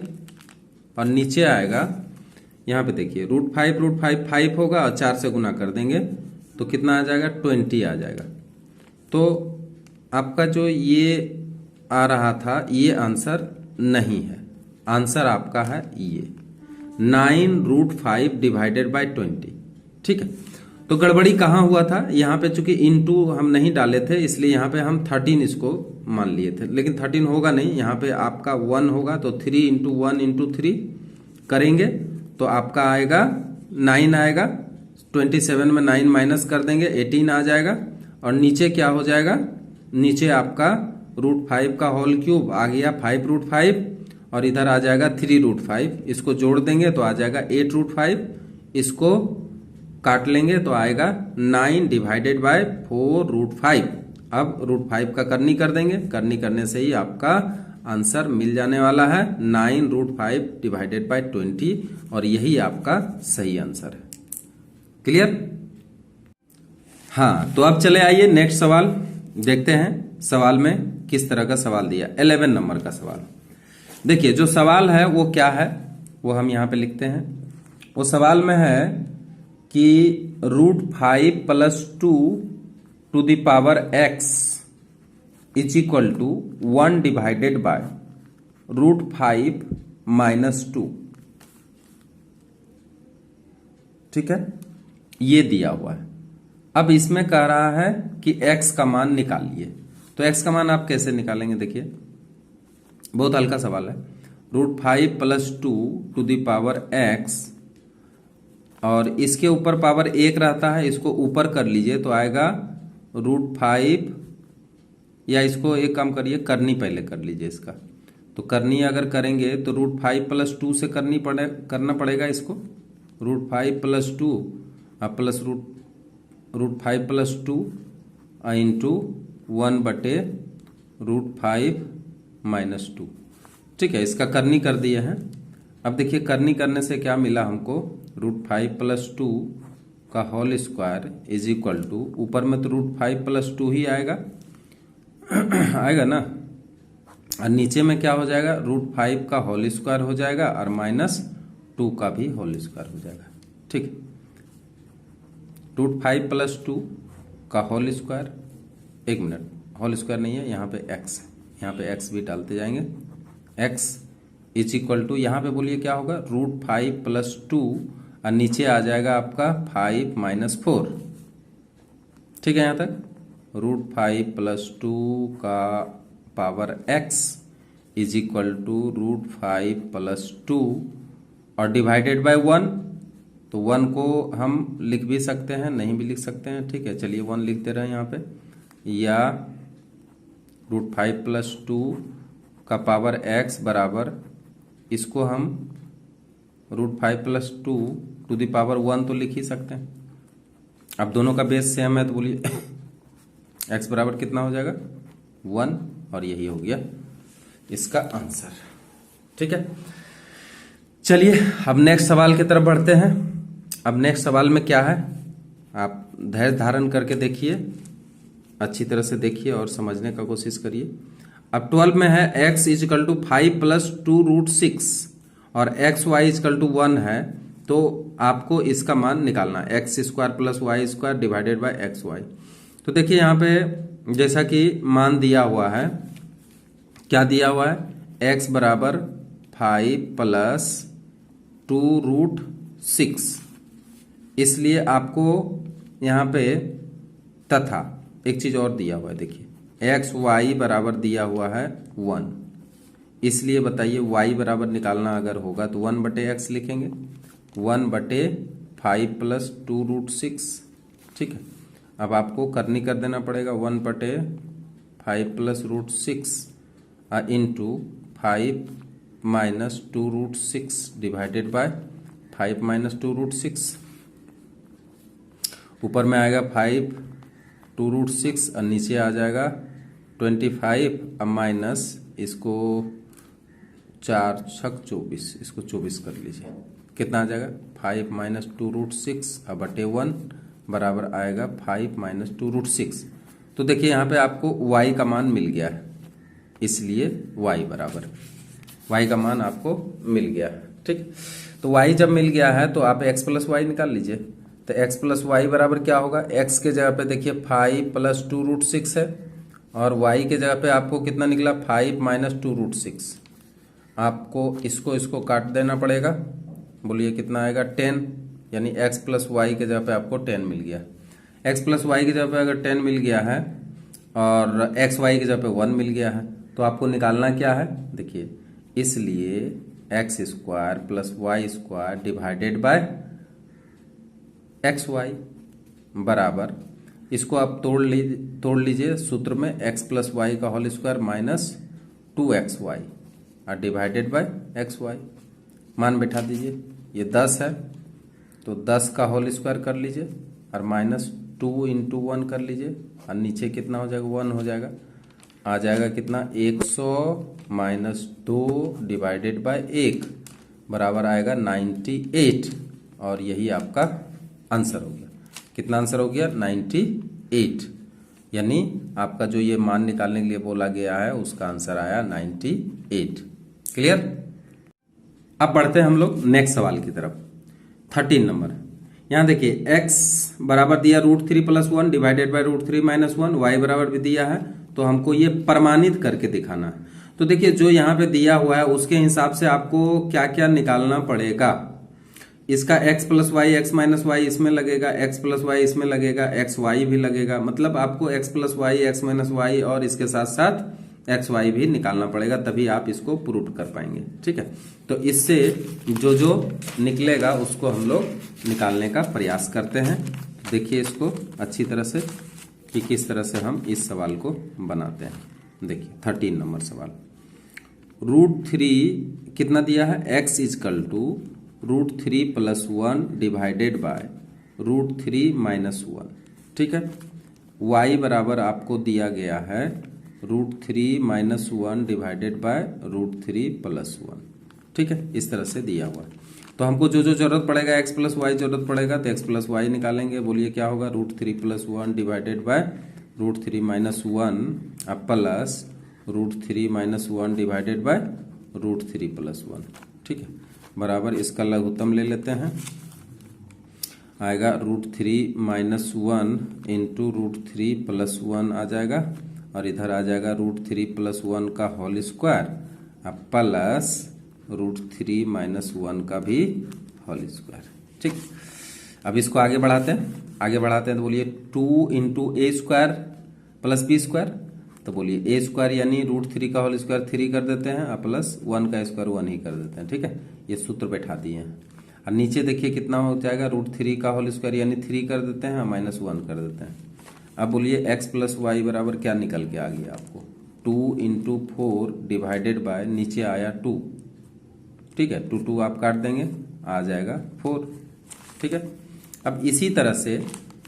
और नीचे आएगा, यहाँ पे देखिए √5 5 होगा और 4 से गुना कर देंगे तो कितना आ जाएगा 20 आ जाएगा। तो आपका जो ये आ रहा था ये आंसर नहीं है, आंसर आपका है ये 9 √5 डिवाइडेड बाय 20। ठीक है, तो गड़बड़ी कहाँ हुआ था, यहाँ पे चूंकि इनटू हम नहीं डाले थे इसलिए यहाँ पे हम 13 इसको मान लिए थे, लेकिन 13 होगा नहीं, यहाँ पे आपका 1 होगा तो 3 × 1 × 3 करेंगे तो आपका आएगा 9 आएगा। 27 में 9 माइनस कर देंगे 18 आ जाएगा। और नीचे क्या हो जाएगा, नीचे आपका √5 का होल क्यूब आ गया 5 √5 और इधर आ जाएगा 3 √5, इसको जोड़ देंगे तो आ जाएगा 8 √5, इसको काट लेंगे तो आएगा 9 डिवाइडेड बाय 4 √5। अब √5 का करनी कर देंगे, करनी करने से ही आपका आंसर मिल जाने वाला है 9 √5 डिवाइडेड बाय 20 और यही आपका सही आंसर है। क्लियर? हाँ, तो अब चले आइए नेक्स्ट सवाल देखते हैं, सवाल में किस तरह का सवाल दिया। 11 नंबर का सवाल देखिए, जो सवाल है वो क्या है वो हम यहां पे लिखते हैं। वो सवाल में है कि √5 + 2 to the power x is equal to 1 divided by √5 - 2। ठीक है, ये दिया हुआ है। अब इसमें कह रहा है कि x का मान निकालिए, तो x का मान आप कैसे निकालेंगे, देखिए बहुत हल्का सवाल है। √5 + 2 टू द पावर x और इसके ऊपर पावर 1 रहता है, इसको ऊपर कर लीजिए तो आएगा √5, या इसको एक काम करिए करनी पहले कर लीजिए इसका, तो करनी अगर करेंगे तो √5 + 2 से करना पड़ेगा इसको, √5 + 2 प्लस √5 + 2 इंटू 1/√5 - 2। ठीक है, इसका करनी कर दिए हैं। अब देखिए करनी करने से क्या मिला हमको, √5 + 2 का whole square is equal to, ऊपर में तो √5 + 2 ही आएगा आएगा ना, और नीचे में क्या हो जाएगा, √5 का होल स्क्वायर हो जाएगा और -2 का भी होल स्क्वायर हो जाएगा। ठीक है, √5 + 2 का होल स्क्वायर, एक मिनट, होल स्क्वायर नहीं है, यहाँ पे x है, यहाँ पे x भी डालते जाएंगे, x इज इक्वल टू, यहाँ पे बोलिए क्या होगा, √5 + 2 और नीचे आ जाएगा आपका 5 - 4। ठीक है, यहाँ तक √5 + 2 का power x is equal to √5 + 2 और डिवाइडेड बाय 1, तो 1 को हम लिख भी सकते हैं, नहीं भी लिख सकते हैं। ठीक है, चलिए 1 लिखते रहे यहाँ पे, या √5 + 2 का पावर x बराबर, इसको हम √5 + 2 टू द पावर 1 तो लिख ही सकते हैं। अब दोनों का बेस सेम है तो बोलिए x बराबर कितना हो जाएगा, 1, और यही हो गया इसका आंसर। ठीक है, चलिए अब नेक्स्ट सवाल की तरफ बढ़ते हैं। अब नेक्स्ट सवाल में क्या है, आप धैर्य धारण करके देखिए, अच्छी तरह से देखिए और समझने का कोशिश करिए। अब 12 में है x इज इक्वल टू 5 + 2 √6 और xy इज इक्वल टू 1 है, तो आपको इसका मान निकालना है, x² + y² divided bye xy। तो देखिए यहाँ पे जैसा कि मान दिया हुआ है, क्या दिया हुआ है, x बराबर 5 + 2 √6, इसलिए आपको यहाँ पे तथा एक चीज और दिया हुआ है, देखिए एक्स वाई बराबर दिया हुआ है 1, इसलिए बताइए y बराबर निकालना अगर होगा तो 1/x लिखेंगे, 1/5 + 2 √6। ठीक है, अब आपको करनी कर देना पड़ेगा, 1/5 + √6 इंटू 5 - 2 √6 डिवाइडेड बाय 5 - 2 √6। ऊपर में आएगा 5 2 √6 और नीचे आ जाएगा 25 अब माइनस इसको 4 × 6 = 24, इसको 24 कर लीजिए। कितना आ जाएगा 5 माइनस 2√6 अब बटे 1 बराबर आएगा 5 माइनस 2√6। तो देखिए यहाँ पे आपको y का मान मिल गया है, इसलिए y बराबर y का मान आपको मिल गया है। ठीक, तो y जब मिल गया है तो आप x प्लस वाई निकाल लीजिए। तो x प्लस वाई बराबर क्या होगा, x के जगह पे देखिए 5 प्लस 2√6 है और y के जगह पे आपको कितना निकला 5 माइनस 2√6। आपको इसको काट देना पड़ेगा, बोलिए कितना आएगा 10, यानी x प्लस वाई के जगह पे आपको 10 मिल गया। x प्लस वाई की जगह पे अगर 10 मिल गया है और एक्स वाई की जगह पे 1 मिल गया है तो आपको निकालना क्या है, देखिए इसलिए x square plus y square divided by x y बराबर, इसको आप तोड़ लीजिए सूत्र में, एक्स प्लस वाई का होल स्क्वायर माइनस 2xy और डिवाइडेड बाय एक्स वाई। मान बैठा दीजिए, ये 10 है तो 10 का होल स्क्वायर कर लीजिए और माइनस 2 इंटू 1 कर लीजिए और नीचे कितना हो जाएगा 1 हो जाएगा, आ जाएगा कितना 100 माइनस 2 डिवाइडेड बाय 1 बराबर आएगा 98 और यही आपका आंसर हो गया। कितना आंसर हो गया 98, यानी आपका जो ये मान निकालने के लिए बोला गया है उसका आंसर आया 98। क्लियर। अब बढ़ते हैं हम लोग नेक्स्ट सवाल की तरफ। 13 नंबर, यहाँ देखिए x बराबर दिया √3 plus 1 divided by √3 minus 1, y बराबर भी दिया है तो हमको ये प्रमाणित करके दिखाना है। तो देखिए जो यहाँ पे दिया हुआ है उसके हिसाब से आपको क्या क्या निकालना पड़ेगा। इसका x plus y x minus y इसमें लगेगा, x प्लस वाई इसमें लगेगा, एक्स वाई भी लगेगा, मतलब आपको x plus y x minus y और इसके साथ साथ एक्स वाई भी निकालना पड़ेगा, तभी आप इसको प्रूव कर पाएंगे। ठीक है, तो इससे जो जो निकलेगा उसको हम लोग निकालने का प्रयास करते हैं। देखिए इसको अच्छी तरह से कि किस तरह से हम इस सवाल को बनाते हैं। देखिए 13 नंबर सवाल, √3 कितना दिया है, x is equal to √3 plus 1 divided by √3 minus 1। ठीक है, y बराबर आपको दिया गया है √3 माइनस 1 डिवाइडेड बाय √3 प्लस 1। ठीक है, इस तरह से दिया हुआ। तो हमको जो जो जरूरत पड़ेगा x प्लस वाई जरूरत पड़ेगा तो x प्लस वाई निकालेंगे। बोलिए क्या होगा, √3 plus 1 divided by √3 minus 1 plus √3 minus 1 divided by √3 plus 1। ठीक है, बराबर इसका लघुत्तम ले लेते हैं, आएगा √3 माइनस 1 इंटू √3 प्लस 1 आ जाएगा और इधर आ जाएगा √3 प्लस 1 का होल स्क्वायर प्लस √3 माइनस 1 का भी होल स्क्वायर। ठीक, अब इसको आगे बढ़ाते हैं तो बोलिए 2 इंटू ए स्क्वायर प्लस बी स्क्वायर। तो बोलिए ए स्क्वायर यानी √3 का होल स्क्वायर 3 कर देते हैं और प्लस 1 का स्क्वायर 1 ही कर देते हैं। ठीक है, ये सूत्र बैठा दिए हैं और नीचे देखिए कितना हो जाएगा, √3 का होल स्क्वायर यानी 3 कर देते हैं और माइनस 1 कर देते हैं। अब बोलिए x प्लस वाई बराबर क्या निकल के आ गया आपको, 2 इंटू 4 डिवाइडेड बाय नीचे आया 2। ठीक है, 2 आप काट देंगे आ जाएगा 4। ठीक है, अब इसी तरह से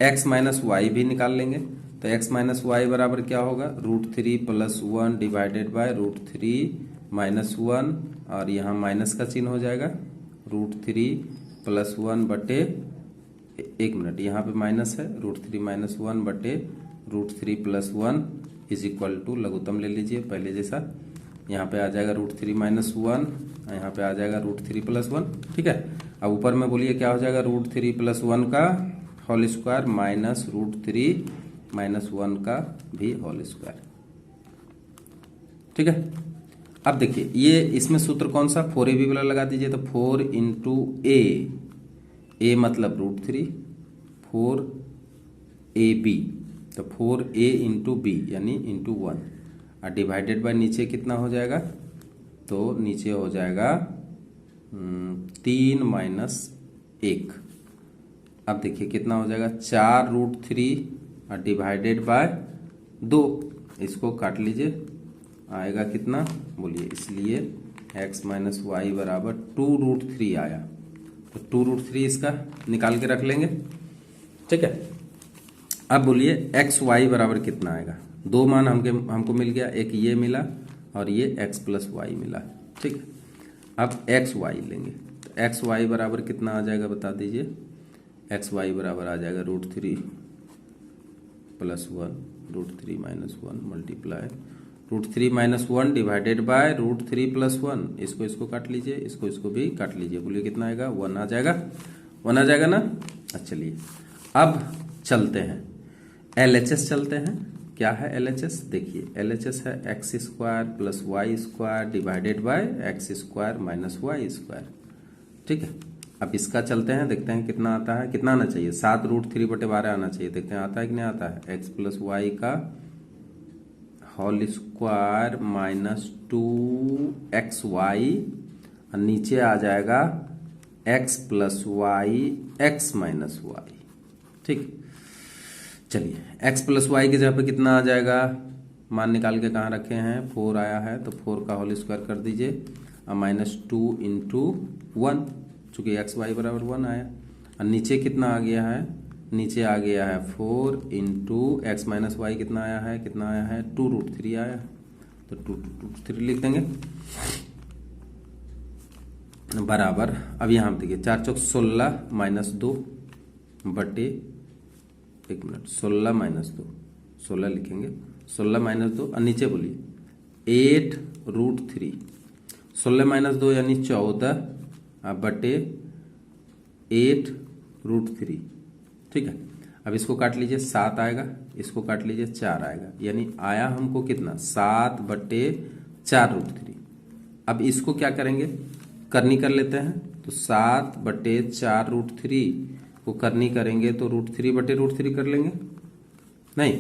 x माइनस वाई भी निकाल लेंगे। तो x माइनस वाई बराबर क्या होगा, √3 प्लस 1 डिवाइडेड बाय √3 माइनस 1 और यहाँ माइनस का चिन्ह हो जाएगा, √3 प्लस 1 बटे, एक मिनट यहाँ पे माइनस है, √3 माइनस 1 बटे √3 प्लस 1 इज इक्वल टू, लघुत्तम ले लीजिए पहले जैसा, यहाँ पे आ जाएगा √3 माइनस 1, यहाँ पे आ जाएगा √3 प्लस 1। ठीक है, अब ऊपर में बोलिए क्या हो जाएगा, √3 प्लस 1 का होल स्क्वायर माइनस √3 माइनस 1 का भी होल स्क्वायर। ठीक है, अब देखिए ये इसमें सूत्र कौन सा, 4ab वाला लगा दीजिए। तो 4 इंटू ए मतलब √3, 4ab तो 4a इंटू बी यानी इंटू 1 और डिवाइडेड बाय नीचे कितना हो जाएगा, तो नीचे हो जाएगा 3 माइनस 1। अब देखिए कितना हो जाएगा, 4 √3 और डिवाइडेड बाय 2, इसको काट लीजिए आएगा कितना, बोलिए इसलिए x माइनस वाई बराबर 2 √3 आया। तो 2 √3 इसका निकाल के रख लेंगे। ठीक है, अब बोलिए एक्स वाई बराबर कितना आएगा, दो मान हमको मिल गया, एक ये मिला और ये x प्लस वाई मिला। ठीक है, अब एक्स वाई लेंगे। तो एक्स वाई बराबर कितना आ जाएगा बता दीजिए। एक्स वाई बराबर आ जाएगा √3 + 1 √3 - 1 मल्टीप्लाई √3 - 1 डिवाइडेड बाय √3 + 1। इसको काट लीजिए, इसको भी काट लीजिए, बोलिए कितना आएगा 1 आ जाएगा। 1 आ जाएगा ना। अच्छा चलिए अब चलते हैं LHS चलते हैं। क्या है LHS? देखिए LHS है x² + y² divided by x² - y²। ठीक है, अब इसका चलते हैं, देखते हैं कितना आता है। कितना आना चाहिए? 7 √3/12 आना चाहिए। देखते हैं आता है कि नहीं आता है। x + y का होल स्क्वायर -2xy और नीचे आ जाएगा x + y x - y। ठीक, चलिए x + y की जगह पे कितना आ जाएगा? मान निकाल के कहाँ रखे हैं? 4 आया है तो 4 का होल स्क्वायर कर दीजिए और -2 × 1, चूंकि x y बराबर 1 आया। और नीचे कितना आ गया है? नीचे आ गया है 4 × x - y कितना आया है? कितना आया है? 2√3 आया है, तो 2√3 लिख देंगे बराबर। अब यहाँ पे देखिए 4 चौक 16 - 2 बटे 1 मिनट 16 - 2 16 लिखेंगे 16 - 2 और नीचे बोलिए 8√3 16 - 2 यानी 14 बटे 8√3। ठीक है, अब इसको काट लीजिए 7 आएगा, इसको काट लीजिए 4 आएगा, यानी आया हमको कितना 7 बटे 4√3। अब इसको क्या करेंगे? करनी कर लेते हैं, तो 7 बटे 4√3 को करनी करेंगे तो √3 बटे √3 कर लेंगे। नहीं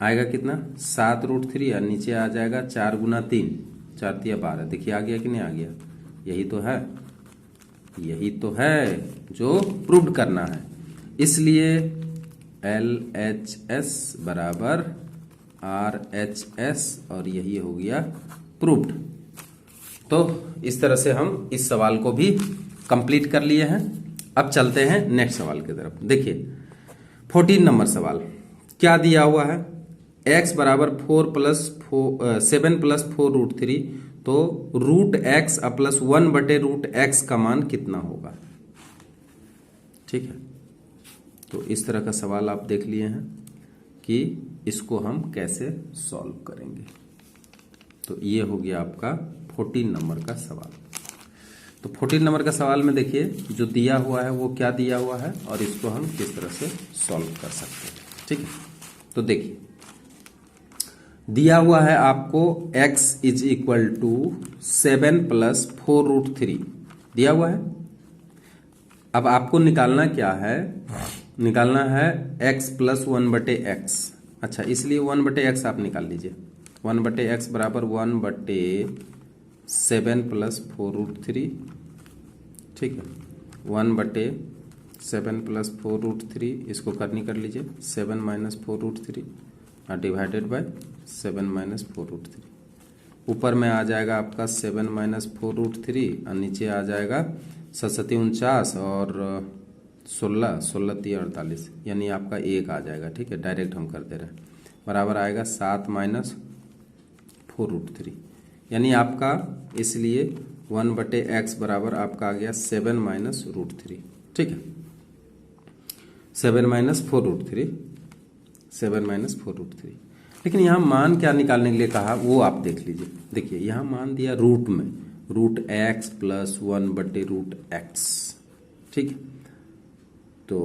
आएगा कितना 7√3 और नीचे आ जाएगा 4 × 3 4 × 12। देखिए आ गया कि नहीं आ गया? यही तो है, यही तो है जो प्रूव करना है। इसलिए LHS बराबर RHS और यही हो गया प्रूव्ड। तो इस तरह से हम इस सवाल को भी कंप्लीट कर लिए हैं। अब चलते हैं नेक्स्ट सवाल की तरफ। देखिए 14 नंबर सवाल क्या दिया हुआ है? x बराबर 7 + 4√3, तो √x + 1 बटे √x का मान कितना होगा? ठीक है, तो इस तरह का सवाल आप देख लिए हैं कि इसको हम कैसे सॉल्व करेंगे। तो ये हो गया आपका 14 नंबर का सवाल। तो 14 नंबर का सवाल में देखिए जो दिया हुआ है वो क्या दिया हुआ है और इसको हम किस तरह से सॉल्व कर सकते हैं। ठीक है, तो देखिए दिया हुआ है आपको x = 7 + 4√3 दिया हुआ है। अब आपको निकालना क्या है? निकालना है x + 1 बटे x। अच्छा, इसलिए 1 बटे x आप निकाल लीजिए। 1 बटे x बराबर 1 बटे 7 + 4√3। ठीक है, 1 बटे 7 + 4√3 इसको करनी कर लीजिए 7 - 4√3 और डिवाइडेड बाय 7 - 4√3। ऊपर में आ जाएगा आपका 7 - 4√3 और नीचे आ जाएगा 7 × 49 और 16 16 × 3 = 48, यानी आपका 1 आ जाएगा। ठीक है, डायरेक्ट हम कर दे रहे हैं, बराबर आएगा 7 - 4√3, यानी आपका इसलिए 1 बटे x बराबर आपका आ गया 7 - √3। ठीक है, 7 - 4√3 7 - 4√3। लेकिन यहाँ मान क्या निकालने के लिए कहा वो आप देख लीजिए। देखिए यहाँ मान दिया रूट में √x + 1 बटे √x। ठीक है, तो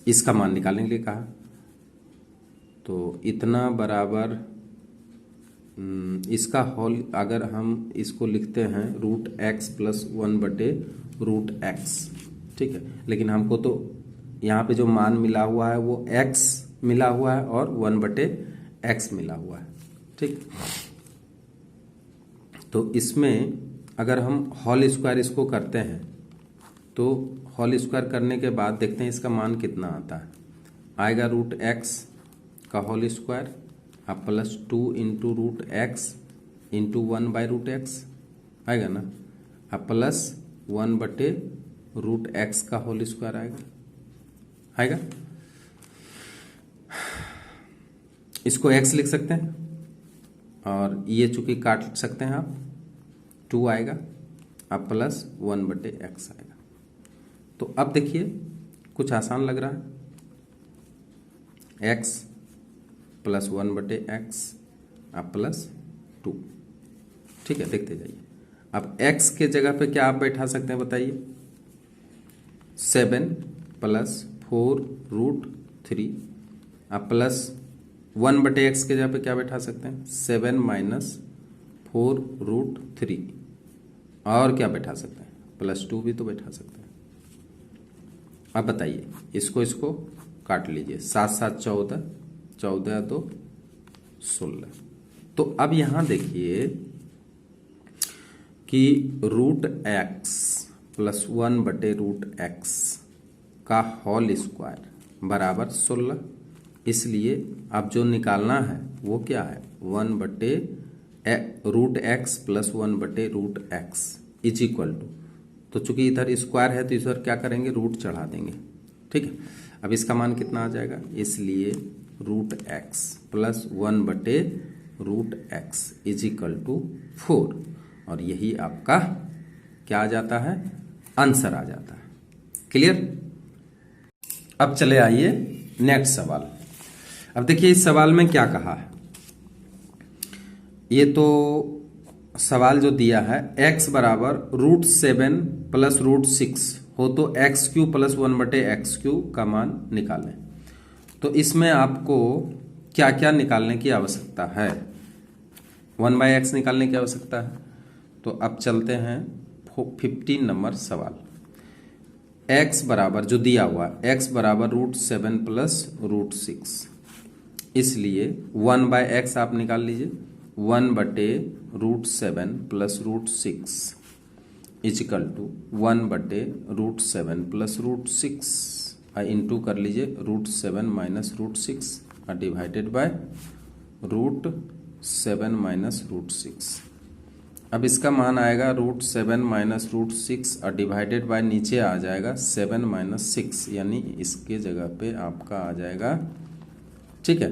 इसका मान निकालने के लिए कहा, तो इतना बराबर इसका होल अगर हम इसको लिखते हैं √x + 1 बटे √x। ठीक है, लेकिन हमको तो यहाँ पे जो मान मिला हुआ है वो x मिला हुआ है और 1 बटे x मिला हुआ है। ठीक, तो इसमें अगर हम होल स्क्वायर इसको करते हैं तो होल स्क्वायर करने के बाद देखते हैं इसका मान कितना आता है। आएगा √x का होल स्क्वायर अब +2 × √x × 1/√x आएगा ना, अब +1 बटे √x का होल स्क्वायर आएगा। इसको x लिख सकते हैं और ये चूंकि काट सकते हैं आप 2 आएगा अब प्लस 1/x आएगा। तो अब देखिए कुछ आसान लग रहा है, x प्लस 1/x अब प्लस 2। ठीक है, देखते जाइए। अब x के जगह पे क्या आप बैठा सकते हैं बताइए, 7 प्लस 4√3 अब प्लस 1/x के जगह पे क्या बैठा सकते हैं, 7 माइनस 4√3 और क्या बैठा सकते हैं, प्लस 2 भी तो बैठा सकते हैं। अब बताइए, इसको काट लीजिए, 7 7 14, 14 2 16। तो अब यहां देखिए कि √x प्लस 1/√x का होल स्क्वायर बराबर 16। इसलिए अब जो निकालना है वो क्या है, 1/√x plus 1/√x is equal to, तो चूंकि इधर स्क्वायर है तो इधर क्या करेंगे, रूट चढ़ा देंगे। ठीक है, अब इसका मान कितना आ जाएगा, इसलिए √x plus 1/√x is equal to 4, और यही आपका क्या आ जाता है, आंसर आ जाता है। क्लियर। अब चले आइए नेक्स्ट सवाल। अब देखिए इस सवाल में क्या कहा है, ये तो सवाल जो दिया है x बराबर √7 प्लस √6 हो तो x³ प्लस 1/x³ का मान निकालें। तो इसमें आपको क्या क्या निकालने की आवश्यकता है, 1/x निकालने की आवश्यकता है। तो अब चलते हैं 15 नंबर सवाल। x बराबर जो दिया हुआ x बराबर √7 प्लस √6, इसलिए 1/x आप निकाल लीजिए, 1/√7 plus √6 is equal to 1/√7 plus √6 into कर लीजिए √7 माइनस √6 डिवाइडेड बाय √7 माइनस √6। अब इसका मान आएगा √7 माइनस √6 और डिवाइडेड बाय नीचे आ जाएगा 7 माइनस 6, यानी इसके जगह पे आपका आ जाएगा, ठीक है,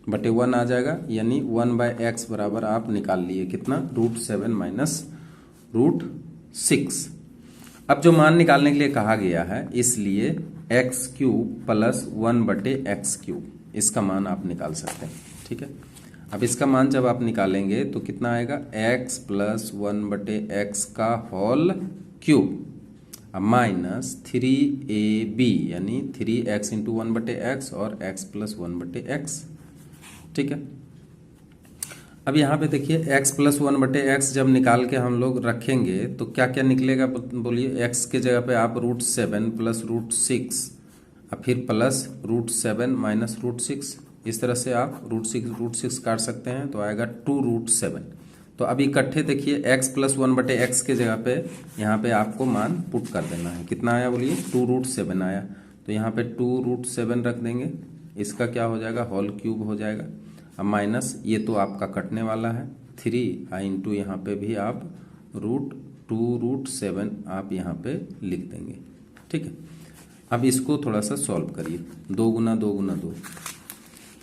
बटे 1 आ जाएगा, यानी 1/x बराबर आप निकाल लिए कितना, √7 माइनस √6। अब जो मान निकालने के लिए कहा गया है, इसलिए x³ प्लस 1/x³, इसका मान आप निकाल सकते हैं। ठीक है, अब इसका मान जब आप निकालेंगे तो कितना आएगा, x प्लस 1/x का होल क्यूब माइनस 3ab, यानी 3x इंटू 1/x और x प्लस 1/x। ठीक है, अब यहाँ पे देखिए x प्लस 1/x जब निकाल के हम लोग रखेंगे तो क्या क्या निकलेगा बोलिए, x के जगह पे आप √7 प्लस √6 और फिर प्लस √7 माइनस √6, इस तरह से आप √6 काट सकते हैं, तो आएगा 2√7। तो अब इकट्ठे देखिए x प्लस 1/x के जगह पे यहाँ पे आपको मान पुट कर देना है, कितना आया बोलिए, 2√7 आया, तो यहाँ पे 2√7 रख देंगे, इसका क्या हो जाएगा, होल क्यूब हो जाएगा। अब माइनस ये तो आपका कटने वाला है 3 इंटू यहाँ पे भी आप √2√7 आप यहाँ पे लिख देंगे। ठीक है, अब इसको थोड़ा सा सॉल्व करिए, 2 गुना 2 गुना 2,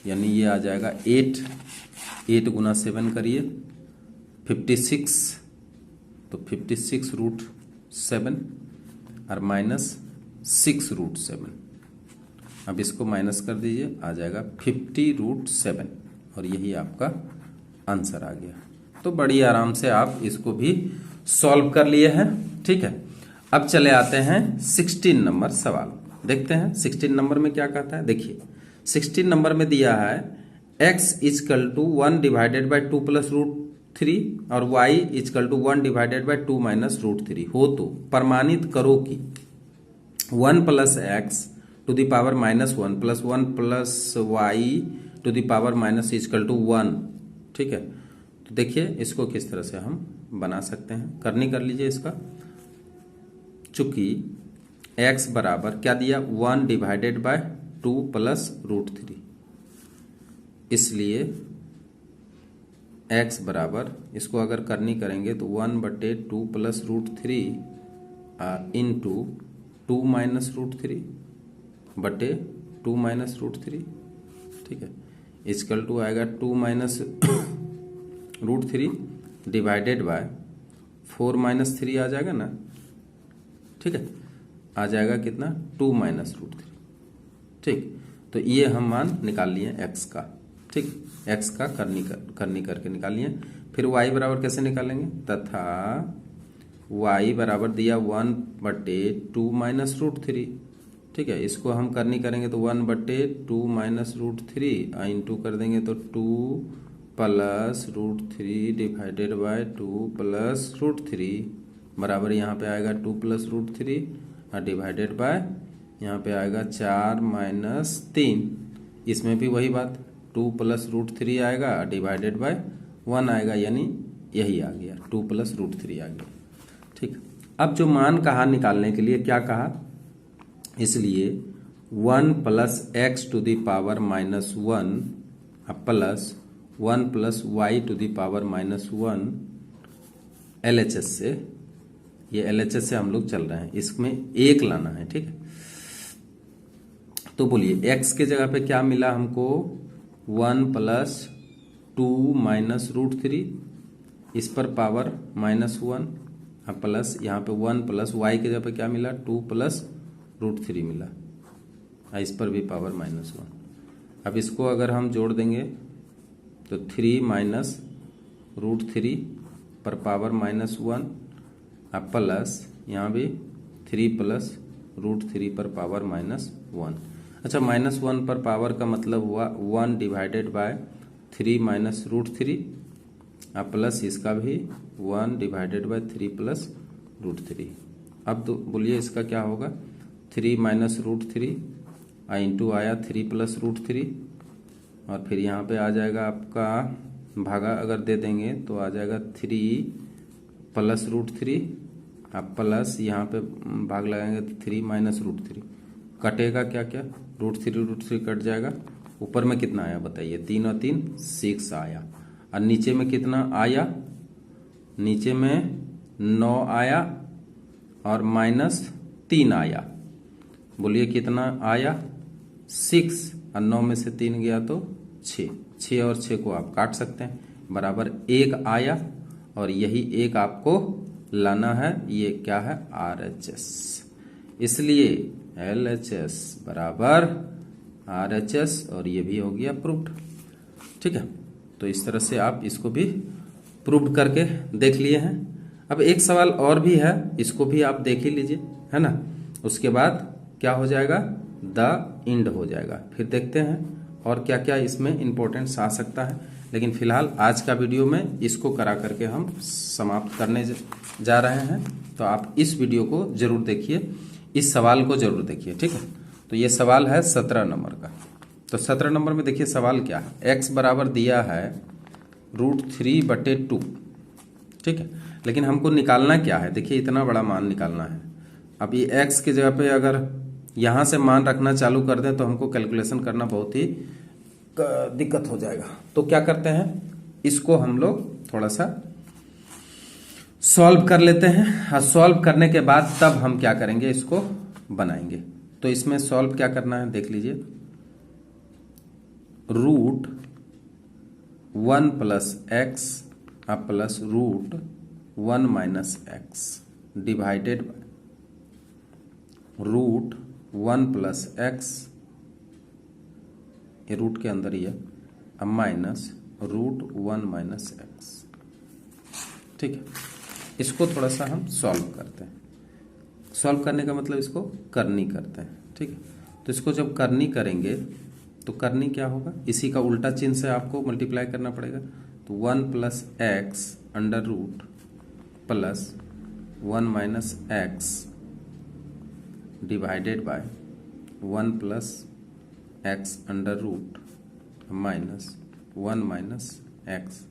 यानी ये आ जाएगा 8 गुना 7 करिए 56, तो 56√7 और माइनस 6√7, अब इसको माइनस कर दीजिए, आ जाएगा 50√7, और यही आपका आंसर आ गया। तो बड़ी आराम से आप इसको भी सॉल्व कर लिए हैं। ठीक है, अब चले आते हैं 16 नंबर सवाल, देखते हैं 16 नंबर में क्या कहता है। देखिए 16 नंबर में दिया है x is equal to 1 divided by 2 plus √3 और y is equal to 1 divided by 2 minus √3 हो तो प्रमाणित करो कि 1 plus x to the power minus 1 plus 1 plus y to the power minus is equal to 1। ठीक है, तो देखिए इसको किस तरह से हम बना सकते हैं, करनी कर लीजिए इसका। चूंकि x बराबर क्या दिया, 1 डिवाइडेड बाय 2 प्लस √3, इसलिए x बराबर इसको अगर करनी करेंगे तो 1/2 प्लस √3 इंटू 2 माइनस √3 बटे 2 माइनस √3। ठीक है, इजकल टू आएगा 2 माइनस √3 डिवाइडेड बाय 4 माइनस 3 आ जाएगा ना, ठीक है, आ जाएगा कितना 2 माइनस रूट 3, ठीक। तो ये हम मान निकाल लिए x का, ठीक, x का करनी करके निकाल लिए। फिर y बराबर कैसे निकालेंगे, तथा y बराबर दिया 1/2 माइनस रूट 3, ठीक है। इसको हम करनी करेंगे तो 1/2 माइनस रूट 3 इंटू कर देंगे तो 2 plus root 3 divided by 2 plus root 3 बराबर यहाँ पे आएगा 2 प्लस रूट 3 और डिवाइडेड बाय यहाँ पे आएगा 4 माइनस 3। इसमें भी वही बात 2 प्लस रूट 3 आएगा डिवाइडेड बाय 1 आएगा, यानी यही आ गया 2 प्लस रूट 3 आ गया, ठीक। अब जो मान कहा निकालने के लिए क्या कहा, इसलिए 1 plus x to the power minus 1 plus 1 plus y to the power minus 1 LHS से, ये LHS से हम लोग चल रहे हैं, इसमें एक लाना है, ठीक है। तो बोलिए x के जगह पे क्या मिला हमको, 1 प्लस 2 माइनस रूट 3, इस पर पावर माइनस 1 प्लस यहाँ पे 1 प्लस y के जगह पे क्या मिला 2 प्लस रूट 3 मिला, इस पर भी पावर माइनस 1। अब इसको अगर हम जोड़ देंगे तो 3 माइनस रूट 3 पर पावर माइनस 1 प्लस यहाँ भी 3 प्लस रूट 3 पर पावर माइनस 1। अच्छा, माइनस 1 पर पावर का मतलब हुआ 1 divided by 3 minus root 3 plus इसका भी 1 डिवाइडेड बाय 3 प्लस रूट 3। अब तो बोलिए इसका क्या होगा, 3 माइनस रूट 3 इंटू आया 3 प्लस रूट 3 और फिर यहाँ पे आ जाएगा आपका भागा अगर दे देंगे तो आ जाएगा 3 प्लस रूट 3 प्लस यहाँ पे भाग लगाएंगे तो 3 माइनस रूट 3, कटेगा क्या क्या, रूट 3 कट जाएगा। ऊपर में कितना आया बताइए, 3 और 3 6 आया, और नीचे में कितना आया, नीचे में 9 आया और माइनस 3 आया। बोलिए कितना आया 6, और 9 में से 3 गया तो 6 और 6 को आप काट सकते हैं, बराबर 1 आया, और यही एक आपको लाना है, ये क्या है RHS, इसलिए LHS बराबर RHS, और ये भी हो गया प्रूव्ड, ठीक है। तो इस तरह से आप इसको भी प्रूव्ड करके देख लिए हैं। अब एक सवाल और भी है, इसको भी आप देख ही लीजिए, है ना, उसके बाद क्या हो जाएगा, द इंड हो जाएगा। फिर देखते हैं और क्या क्या इसमें इंपॉर्टेंस आ सकता है, लेकिन फिलहाल आज का वीडियो में इसको करा करके हम समाप्त करने जा रहे हैं। तो आप इस वीडियो को जरूर देखिए, इस सवाल को जरूर देखिए, ठीक है। तो ये सवाल है 17 नंबर का। तो 17 नंबर में देखिए सवाल क्या है, x बराबर दिया है √3/2, ठीक है, लेकिन हमको निकालना क्या है, देखिए इतना बड़ा मान निकालना है। अब ये x की जगह पे अगर यहां से मान रखना चालू कर दें तो हमको कैलकुलेशन करना बहुत ही दिक्कत हो जाएगा। तो क्या करते हैं, इसको हम लोग थोड़ा सा सॉल्व कर लेते हैं, और सॉल्व करने के बाद तब हम क्या करेंगे, इसको बनाएंगे। तो इसमें सॉल्व क्या करना है देख लीजिए, √1 plus x plus √1 minus x divided by √1 plus x, ये रूट के अंदर ही है, अब माइनस √1 माइनस एक्स, ठीक है। इसको थोड़ा सा हम सॉल्व करते हैं, सॉल्व करने का मतलब इसको करनी करते हैं, ठीक है। तो इसको जब करनी करेंगे तो करनी क्या होगा, इसी का उल्टा चिन्ह से आपको मल्टीप्लाई करना पड़ेगा। तो 1 plus x under root plus 1 minus x divided by 1 plus x under root minus 1 minus x,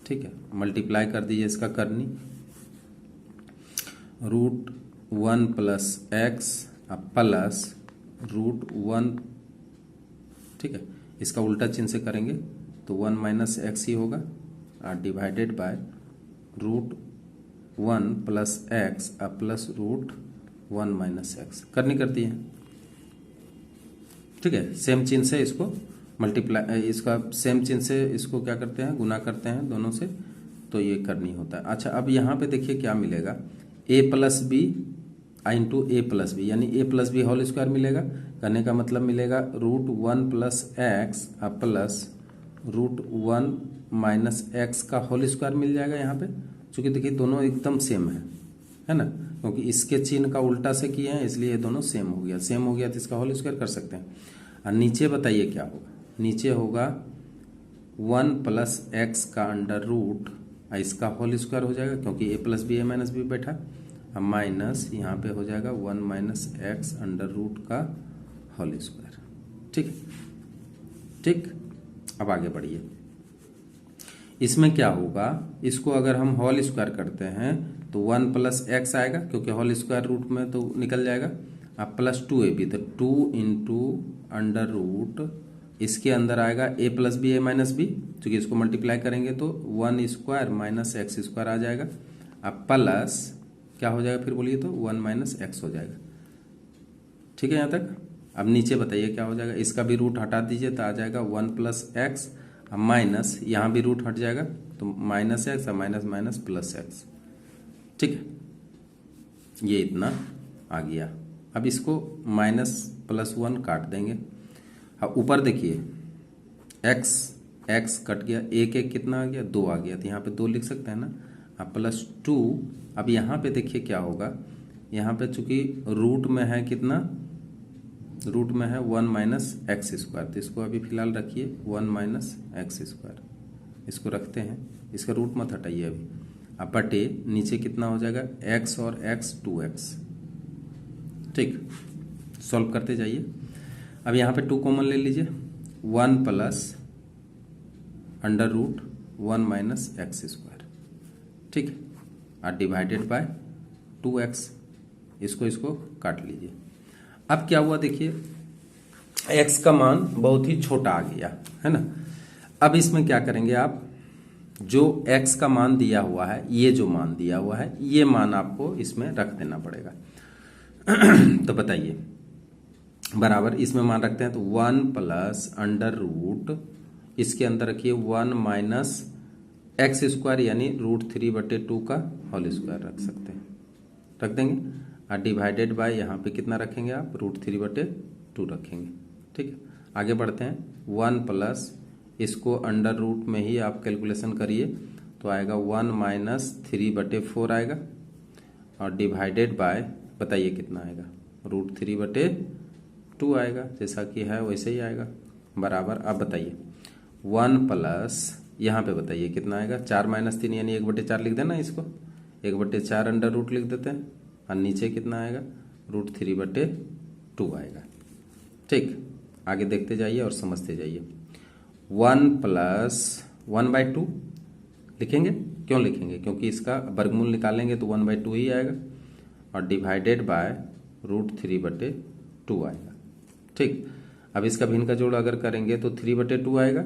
ठीक है। मल्टीप्लाई कर दीजिए इसका करनी, √1 प्लस एक्स प्लस √1, ठीक है। इसका उल्टा चिन्ह से करेंगे तो 1 माइनस एक्स ही होगा, और divided by √1 plus x plus √1 minus x, करनी करती है, ठीक है। सेम चिन्ह से इसको मल्टीप्लाई, इसका सेम चिन्ह से इसको क्या करते हैं, गुना करते हैं दोनों से, तो ये करनी होता है। अच्छा, अब यहाँ पे देखिए क्या मिलेगा, a plus b into a plus b, यानी a plus b whole square मिलेगा। करने का मतलब मिलेगा √1 plus x plus √1 minus x का होल स्क्वायर मिल जाएगा यहाँ पे। चूंकि देखिए दोनों एकदम सेम है ना, क्योंकि इसके चिन्ह का उल्टा से किए हैं इसलिए ये दोनों सेम हो गया। सेम हो गया तो इसका होल स्क्वायर कर सकते हैं। और नीचे बताइए क्या होगा, नीचे होगा 1 प्लस एक्स का अंडर रूट, इसका होल स्क्वायर हो जाएगा क्योंकि a plus B A minus b बैठा। अब माइनस यहाँ पे हो जाएगा 1 माइनस एक्स अंडर रूट का होल स्क्वायर। ठीक ठीक, अब आगे बढ़िए। इसमें क्या होगा, इसको अगर हम होल स्क्वायर करते हैं तो 1 प्लस एक्स आएगा क्योंकि होल स्क्वायर रूट में तो निकल जाएगा। अब प्लस 2ab, तो 2 इंटू अंडर रूट, इसके अंदर आएगा a plus B A minus b, क्योंकि इसको मल्टीप्लाई करेंगे तो 1 स्क्वायर माइनस एक्स स्क्वायर आ जाएगा। अब प्लस क्या हो जाएगा फिर बोलिए तो 1 माइनस एक्स हो जाएगा। ठीक है यहाँ तक। अब नीचे बताइए क्या हो जाएगा, इसका भी रूट हटा दीजिए तो आ जाएगा 1 प्लस एक्स, अब माइनस यहाँ भी रूट हट जाएगा तो minus x, minus minus plus x. ठीक है, ये इतना आ गया। अब इसको माइनस प्लस 1 काट देंगे। अब ऊपर देखिए एक्स कट गया, एक एक कितना आ गया, 2 आ गया, तो यहाँ पे 2 लिख सकते हैं ना। अब प्लस 2, अब यहाँ पे देखिए क्या होगा, यहाँ पे चूंकि रूट में है कितना, रूट में है 1 माइनस एक्स स्क्वायर, तो इसको अभी फिलहाल रखिए 1 माइनस एक्स स्क्वायर, इसको रखते हैं, इसका रूट मत हटाइए अभी। अब बटे नीचे कितना हो जाएगा, x और x 2x। ठीक, सॉल्व करते जाइए। अब यहाँ पे 2 कॉमन ले लीजिए, 1 plus under root 1 minus x square. ठीक है, और डिवाइडेड बाय 2x, इसको काट लीजिए। अब क्या हुआ देखिए, x का मान बहुत ही छोटा आ गया है ना। अब इसमें क्या करेंगे आप, जो x का मान दिया हुआ है, ये जो मान दिया हुआ है, ये मान आपको इसमें रख देना पड़ेगा। तो बताइए, बराबर इसमें मान रखते हैं तो 1 प्लस अंडर रूट, इसके अंदर रखिए 1 माइनस एक्स स्क्वायर, यानी √3/2 का होल स्क्वायर रख सकते हैं, रख देंगे। और डिवाइडेड बाय यहाँ पे कितना रखेंगे आप, √3/2 रखेंगे। ठीक है, आगे बढ़ते हैं। 1 प्लस, इसको अंडर रूट में ही आप कैलकुलेशन करिए तो आएगा 1 माइनस 3/4 आएगा, और डिवाइडेड बाय बताइए कितना आएगा, √3/2 आएगा, जैसा कि है वैसे ही आएगा, बराबर। अब बताइए 1 प्लस यहाँ पे बताइए कितना आएगा, 4 माइनस 3 यानी 1/4 लिख देना, इसको 1/4 अंडर रूट लिख देते हैं, और नीचे कितना आएगा, √3/2 आएगा। ठीक, आगे देखते जाइए और समझते जाइए। 1 प्लस 1/2 लिखेंगे, क्यों लिखेंगे, क्योंकि इसका वर्गमूल निकालेंगे तो 1/2 ही आएगा, और डिवाइडेड बाय √3/2 आएगा। ठीक, अब इसका भिन्न का जोड़ अगर करेंगे तो 3/2 आएगा,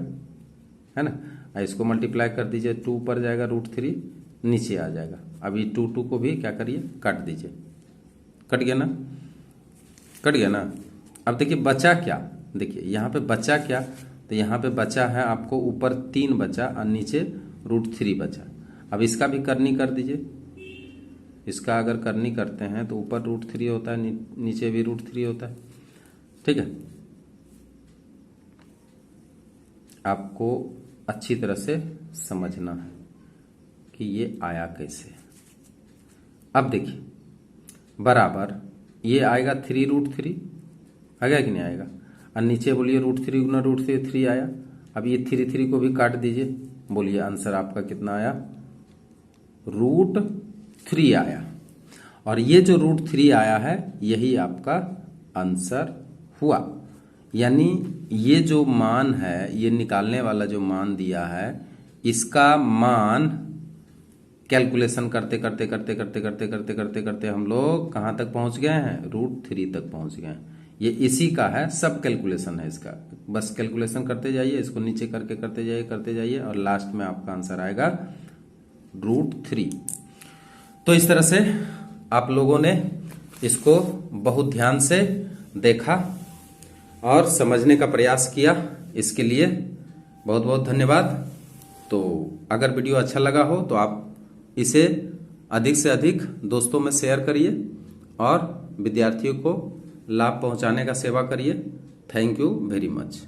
है ना। इसको मल्टीप्लाई कर दीजिए, 2 पर जाएगा, √3 नीचे आ जाएगा। अभी 2 को भी क्या करिए, काट दीजिए, कट गया ना, कट गया ना। अब देखिए बचा क्या, देखिए यहाँ पे बचा क्या, तो यहाँ पे बचा है आपको ऊपर 3 बचा और नीचे √3 बचा। अब इसका भी करनी कर दीजिए, इसका अगर करनी करते हैं तो ऊपर √3 होता है, नीचे भी √3 होता है। ठीक है, आपको अच्छी तरह से समझना है कि ये आया कैसे। अब देखिए बराबर ये आएगा 3√3, आएगा कि नहीं आएगा, और नीचे बोलिए √3 गुना √3 आया। अब ये 3 को भी काट दीजिए, बोलिए आंसर आपका कितना आया, √3 आया। और ये जो √3 आया है यही आपका आंसर हुआ। यानी ये जो मान है, ये निकालने वाला जो मान दिया है, इसका मान कैलकुलेशन करते करते करते करते करते करते करते करते हम लोग कहाँ तक पहुंच गए हैं, √3 तक पहुंच गए हैं। ये इसी का है, सब कैलकुलेशन है इसका, बस कैलकुलेशन करते जाइए, इसको नीचे करके करते जाइए और लास्ट में आपका आंसर आएगा √3। तो इस तरह से आप लोगों ने इसको बहुत ध्यान से देखा और समझने का प्रयास किया, इसके लिए बहुत बहुत धन्यवाद। तो अगर वीडियो अच्छा लगा हो तो आप इसे अधिक से अधिक दोस्तों में शेयर करिए और विद्यार्थियों को लाभ पहुंचाने का सेवा करिए। Thank you very much.